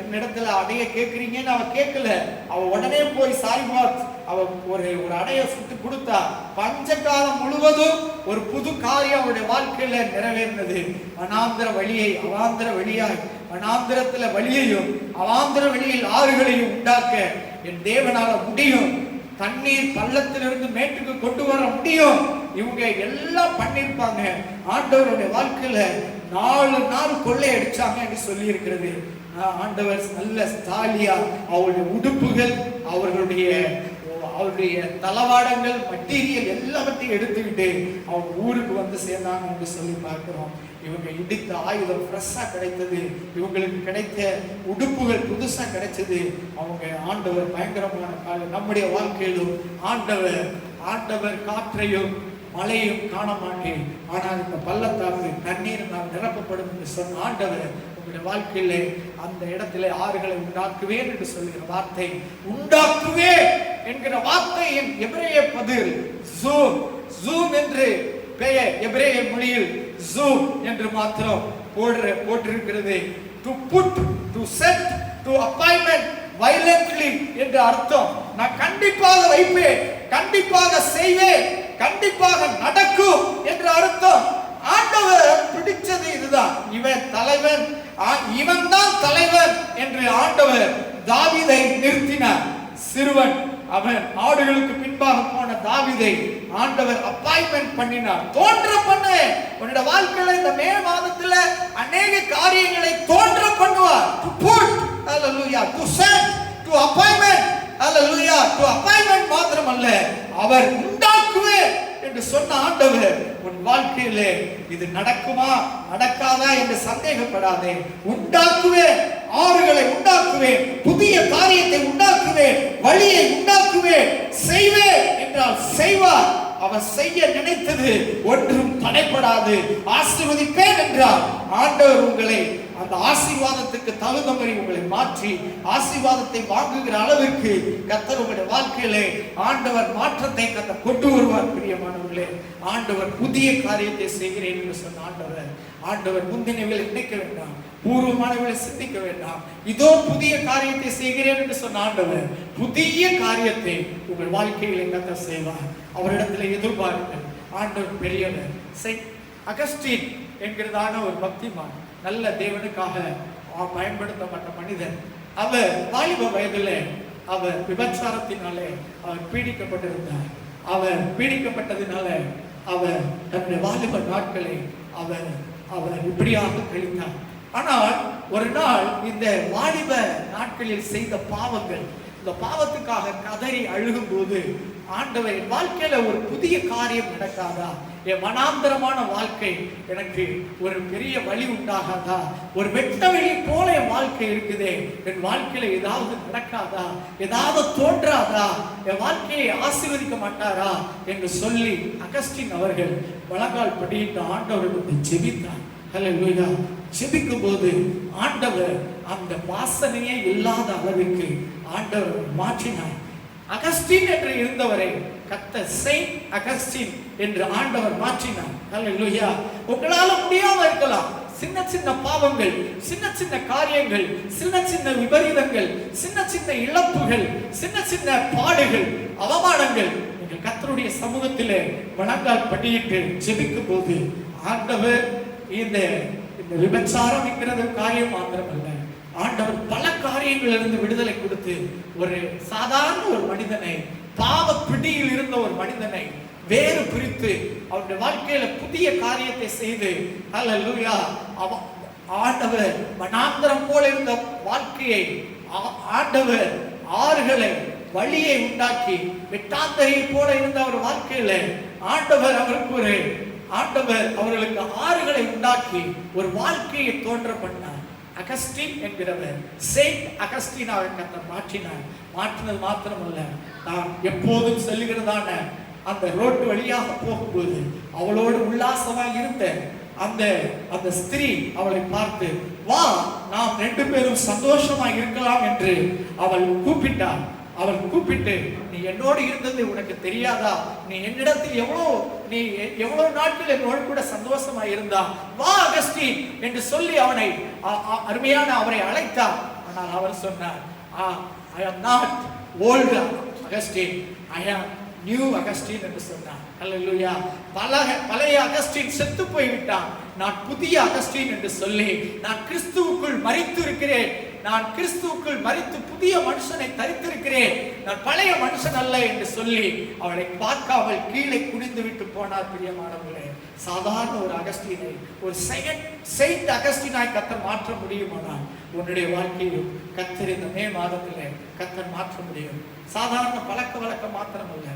என்னிடத்துல அடைய கேட்குறீங்கன்னு அவ கேட்கல. அவ உடனே போய் சாரி பார்த்து அவ ஒரு அடைய சுட்டு கொடுத்தா. பஞ்சகாலம் முழுவதும் ஒரு புது காரியம் அவருடைய வாழ்க்கையில நிறைவேறினது. வனாந்திர வழியை அவாந்திர வழியாய், வனாந்திரத்துல வழியையும் அவாந்திர வழியில் ஆறுகளையும் உண்டாக்க என் தேவனால முடியும். தண்ணீர் பள்ளத்திலிருந்து மேட்டுக்கு கொண்டு வர முடியும். இவங்க எல்லாம் பண்ணிருப்பாங்க. ஆண்டவருடைய வாழ்க்கையில 4 நாள் கொள்ளை அடிச்சாங்க என்று சொல்லி இருக்கிறது. ஆண்டவர் நல்ல ஸ்டாலியா அவருடைய உடுப்புகள், அவருடைய தளவாடங்கள், மெட்டீரியல் எல்லாவற்றையும் எடுத்துக்கிட்டு அவங்க ஊருக்கு சேர்ந்தாங்க என்று சொல்லி பார்க்கிறோம். இவங்க இடித்த ஆயுதம் ஃப்ரெஷ்ஷா கிடைத்தது. இவங்களுக்கு கிடைத்த உடுப்புகள் புதுசா கிடைச்சது. அவங்க ஆண்டவர் பயங்கரமான காலம். நம்முடைய வாழ்க்கையிலும் ஆண்டவர் காற்றையும் மழையும் காண மாட்டேன், ஆனால் இந்த பள்ளத்தாக்கு தண்ணீர் நான் நிரப்பப்படும் என்று சொன்ன ஆண்டவர் உங்களுடைய வாழ்க்கையிலே அந்த இடத்திலே ஆறுகளை உண்டாக்குவேன் என்று சொல்கிற வார்த்தை, உண்டாக்குவேன் என்கிற வார்த்தையின் எபிரேய பதில் ஜூம் என்று பெயர். எபிரேய மொழியில் zoom என்று மாத்திரம் போட்டிருக்கிறது. to put, to set, to appointment violently என்று அர்த்தம். நான் கண்டிப்பாக வைப்பேன், கண்டிப்பாக செய்வேன், கண்டிப்பாக நடக்கும் என்று அர்த்தம். ஆண்டவர் பிடிச்சது இதுதான். இவன் தலைவன், இவன் தான் தலைவன் என்று ஆண்டவர் தாவீதை நிறுத்தினார். சிறுவன், அவன் ஆடுகளுக்கு பின்பாக போன தாவீதை ஆண்டவர் அப்பாயின்மெண்ட் பண்ணினார். தோன்ற பண்ணு. உன்னோட வாழ்க்கையில இந்த மே மாதத்துல அநேக காரியங்களை தோன்ற பண்ணுவார். to put, hallelujah, to send, to appointment, hallelujah, to appointment மாத்திரமல்ல, அவர் உண்டாக்குவேன் என்று சொன்ன ஆண்டவர் உன் வாழ்க்கையிலே இது நடக்குமா நடக்காதா என்று சந்தேகப்படாதே. உண்டாக்குவேன், ஆறுகளை உண்டாக்குவேன், புதிய காரியத்தை உண்டாக்குவேன், வழியை உண்டாக்குவேன், செய்வேன் என்றால் செய்வார். அவர் செய்ய நினைத்தது ஒன்றும் தடைப்படாது. ஆசீர்வதிப்பேன் என்றால் ஆண்டவர் உங்களை அந்த ஆசீர்வாதத்துக்கு தகுந்தபடி உங்களை மாற்றி ஆசீர்வாதத்தை வாங்குகிற அளவிற்கு கர்த்தர் உங்களுடைய வாழ்க்கையிலே ஆண்டவர் மாற்றத்தை கர்த்தர் கொண்டு வருவார். பிரியமானவர்களே, ஆண்டவர் புதிய காரியத்தை செய்கிறேன் என்று சொன்ன ஆண்டவர் முந்தினவைகளை நினைக்க வேண்டாம், பூர்வமானவர்களை சிந்திக்க வேண்டாம். இதோ புதிய காரியத்தை செய்கிறேன் என்று சொன்ன ஆண்டவர் புதிய காரியத்தை உங்கள் வாழ்க்கையில் கர்த்தர் செய்வார். அவரிடத்தில் எதிர்பார்ங்கள். ஆண்டவர் பெரியவர். செயின்ட் அகஸ்டின் என்கிறதான ஒரு பக்திமான், நல்ல தேவனுக்காக பயன்படுத்தப்பட்ட மனிதன். அவர் வாலிப வயதிலே அவர் விபச்சாரத்தினாலே அவர் பீடிக்கப்பட்டிருந்தார். அவர் பீடிக்கப்பட்டதினால அவர் தன்னுடைய வாலிப நாட்களை அவர் இப்படியாக கழித்தார். ஆனால் ஒரு நாள் இந்த வாலிப நாட்களில் செய்த பாவங்கள், இந்த பாவத்துக்காக கதறி அழுகும் போது ஆண்டவர் என் வாழ்க்கையில ஒரு புதிய காரியம் நடக்காதா, என் மனாந்தரமான வாழ்க்கை எனக்கு ஒரு பெரிய வழி உண்டாகாதா, ஒரு வெட்ட வெளி போல என் வாழ்க்கை இருக்குதே, என் வாழ்க்கையில ஏதாவது நடக்காதா, ஏதாவது தோன்றாதா, என் வாழ்க்கையை ஆசீர்வதிக்க மாட்டாரா என்று சொல்லி அகஸ்டின் அவர்கள் வலங்கால் படியிட்டு ஆண்டவர்களுக்கு ஜெபித்தார். ஹல்லேலூயா. ஜெபிக்கும் போது ஆண்டவர் அந்த வாசனையே இல்லாத அளவுக்கு ஆண்டவர் மாற்றினார். அகஸ்டின் என்று இருந்தவரை கர்த்தர் செயின்ட் அகஸ்டின் என்று ஆண்டவர் மாற்றினார். ஹல்லேலூயா. உங்களால முடியாம இருக்கலாம். சின்ன சின்ன பாவங்கள், சின்ன சின்ன காரியங்கள், சின்ன சின்ன விபரீதங்கள், சின்ன சின்ன இழப்புகள், சின்ன சின்ன பாடுகள், அவமானங்கள், நீங்கள் கர்த்தருடைய சமூகத்திலே வணங்கால் படியிட்டு ஜெபிக்கும் போது ஆண்டவர் இந்த விபச்சாரம் என்கிறது காரியம் மாத்திரமல்ல, ஆண்டவர் பல காரியங்களிலிருந்து விடுதலை கொடுத்து ஒரு சாதாரண ஒரு மனிதனை, பாவ பிடியில் இருந்த ஒரு மனிதனை வேறு பிரித்து அவருடைய வாழ்க்கையில புதிய காரியத்தை செய்து ஹல்லேலூயா, ஆண்டவர் வனாந்தரம் போல இருந்த வாழ்க்கையை ஆண்டவர் ஆறுகளை வழியை உண்டாக்கி வெட்டாந்தரை போல இருந்த அவர் வாழ்க்கையில ஆண்டவர் அவர்களுக்கு ஆறுகளை உண்டாக்கி ஒரு வாழ்க்கையை தோன்ற பண்ணார். அகஸ்டின் என்கிறவர் செயின்ட் அகஸ்டினாவை கர்த்தர் மாற்றினது மாத்திரமல்ல, நான் எப்போதும் செல்லுகிறதான அந்த ரோட்டு வழியாக போகும்போது அவளோடு உல்லாசமாக இருந்த அந்த ஸ்திரீ அவளை பார்த்து, வா நாம் 2 பேரும் சந்தோஷமாக இருக்கலாம் என்று அவள் கூப்பிட்டாள். அவள் கூப்பிட்டு, நீ என்னோடு இருந்தது உனக்கு தெரியாதா, நீ என்னிடத்தில் எவ்வளவு நாட்கள் என்னோடு கூட சந்தோஷமா இருந்தா, வா அகஸ்டின் என்று சொல்லி அவனை அவரை அழைத்தார். ஆனால் அவர் சொன்னார், I am not old Augustine, I am new Augustine என்று சொன்னார். ஹல்லேலூயா. பழைய அகஸ்டின் செத்து போய்விட்டான், நான் புதிய அகஸ்டின் என்று சொல்லி, நான் கிறிஸ்துவுக்குள் மரித்து இருக்கிறேன், நான் கிறிஸ்துவுக்குள் மரித்து புதிய மனுஷனை தரித்திருக்கிறேன், நான் பழைய மனுஷன் அல்ல என்று சொல்லி அவளை பார்க்காமல் கீழே குனிந்து விட்டு போனார். பிரியமானவர்களே, சாதாரண ஒரு அகஸ்டினை ஒரு செயின்ட் அகஸ்டினாய் கர்த்தர் மாற்ற முடியுமானால் உன்னுடைய வாழ்க்கையில் கர்த்தர் இந்த மே மாதத்திலே கர்த்தர் மாற்ற முடியும். சாதாரண பழக்க வழக்கம் மாத்திரமல்ல,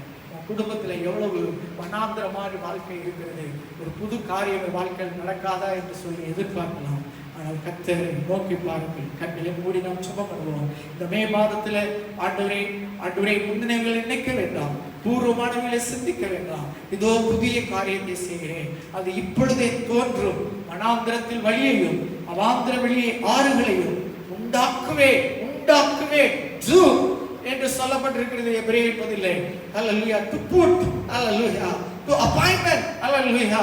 குடும்பத்தில் எவ்வளவு வனாந்தரமான வாழ்க்கை இருக்கிறது, ஒரு புது காரியம் வாழ்க்கையில் நடக்காதா என்று சொல்லி எதிர்பார்க்கலாம். ஆனால் கர்த்தரை நோக்கி பாருங்கள். கண்களை மூடி நாம் சுபம் பண்ணுவோம். இந்த மே மாதத்தில் ஆண்டவரே முந்தினங்களை நினைக்க வேண்டாம், பூர்வமானவர்களை சிந்திக்க வேண்டாம். இதோ புதிய காரியத்தை செய்கிறேன், அது இப்பொழுதே தோன்றும். வனாந்திரத்தில் வழியையும் அவாந்திர வழியை ஆறுகளையும் உண்டாக்குவே என்று சொல்லப்பட்டிருக்கிறது எபிரேயர் 10. ஹல்லேலூயா. to put, hallelujah, to appointment, ஹல்லேலூயா,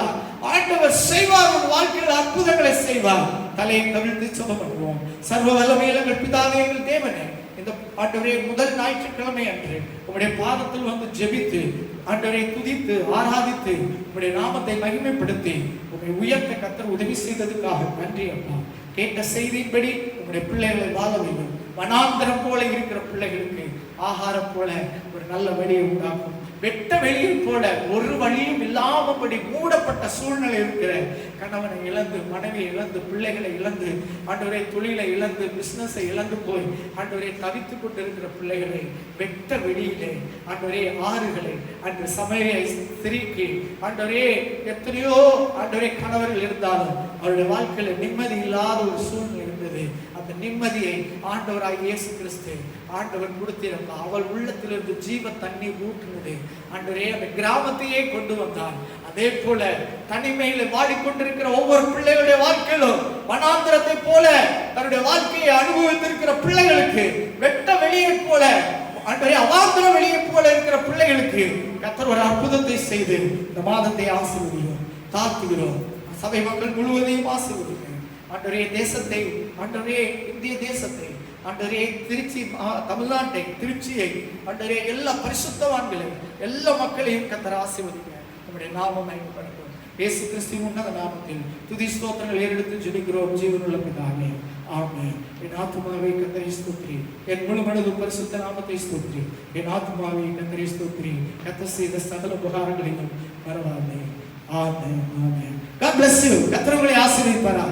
ஆண்டவர் செய்வார். உன் வாழ்க்கையில் அற்புதங்களை செய்வார். தலையை கவிழ்த்து ஜெபம் பண்ணுவோம். சர்வ வல்லமையுள்ள எங்கள் பிதாவே, எங்கள் தேவனே, இந்த ஆண்டவரே முதல் ஞாயிற்றுக்கிழமை அன்று உம்முடைய பாதத்தில் வந்து ஜெபித்து ஆண்டவரை துதித்து ஆராதித்து உம்முடைய நாமத்தை மகிமைப்படுத்தி உம்மை உயர்த்த கர்த்தர் உதவி செய்ததுக்காக நன்றி அப்பா. கேட்ட செய்தியின்படி உம்முடைய பிள்ளைகளை வாழ வேண்டும். வனாந்தரம் போல இருக்கிற பிள்ளைகளுக்கு ஆகாரம் போல ஒரு நல்ல வழியை உண்டாக்கும். வெட்ட வெளியை போல ஒரு வழியும் இல்லாமபடி மூடப்பட்ட சூழ்நிலை இருக்கிற கணவனை இழந்து, மனைவியை இழந்து, பிள்ளைகளை இழந்து, ஆண்டவரே தொழிலை இழந்து, பிசினஸை இழந்து போய் ஆண்டவரே தவித்துக் கொண்டிருக்கிற பிள்ளைகளை வெட்ட வெளியிலே ஆண்டவரே ஆறுகளை அன்று சமையலை திரிக்கி ஆண்டவரே எத்தனையோ ஆண்டவரே கணவர்கள் இருந்தாலும் அவருடைய வாழ்க்கையில நிம்மதி இல்லாத ஒரு சூழ்நிலை இருந்தது. அந்த நிம்மதியை ஆண்டவராய் இயேசு கிறிஸ்து ஆண்டவர் கொடுத்திருந்தார். அவள் உள்ளத்திலிருந்து ஜீவ தண்ணீர் ஊற்றினது. ஆண்டவரே அந்த கிராமத்தையே கொண்டு வந்தார். அதே போல தனிமையில வாடிக்கொண்டிருக்கிற ஒவ்வொரு பிள்ளைகளுடைய வாழ்க்கையிலும் வனாந்திரத்தை போல தன்னுடைய வாழ்க்கையை அனுபவித்திருக்கிற பிள்ளைகளுக்கு வெட்ட வெளியை போல ஆண்டவரே அவாந்திர வெளியை போல இருக்கிற பிள்ளைகளுக்கு கர்த்தர் ஒரு அற்புதத்தை செய்து இந்த மாதத்தை ஆசீர்வதிக்கிறோம், தாழ்த்துகிறோம். சபை மக்கள் முழுவதையும் ஆசீர்வதிக்கிறோம். ஆண்டவரே தேசத்தை, ஆண்டவரே இந்திய தேசத்தை, ஆண்டவரே திருச்சி தமிழ்நாட்டை, திருச்சியை, ஆண்டவரே எல்லா பரிசுத்தவான்களை, எல்லா மக்களையும் கர்த்தர் ஆசீர்வதிக்க நம்முடைய நாமம் மகிமைப்படட்டும். இயேசு கிறிஸ்துவின் உன்னத நாமத்தில் துதி ஸ்தோத்திரங்கள் ஏறெடுத்து ஜெபிக்கிறோம் ஜீவனுள்ள பிதாவே, ஆமென். என் ஆத்துமாவே கர்த்தரை ஸ்தோத்திரி, என் முழு மனது பரிசுத்த நாமத்தை ஸ்தோத்திரி. என் ஆத்துமாவே கர்த்தரை ஸ்தோத்திரி, கர்த்தர் செய்த சகல உபகாரங்களையும் மறவாதே. ஆமென், ஆமென். God bless you. கர்த்தர் உங்களை ஆசீர்வதிப்பாராக.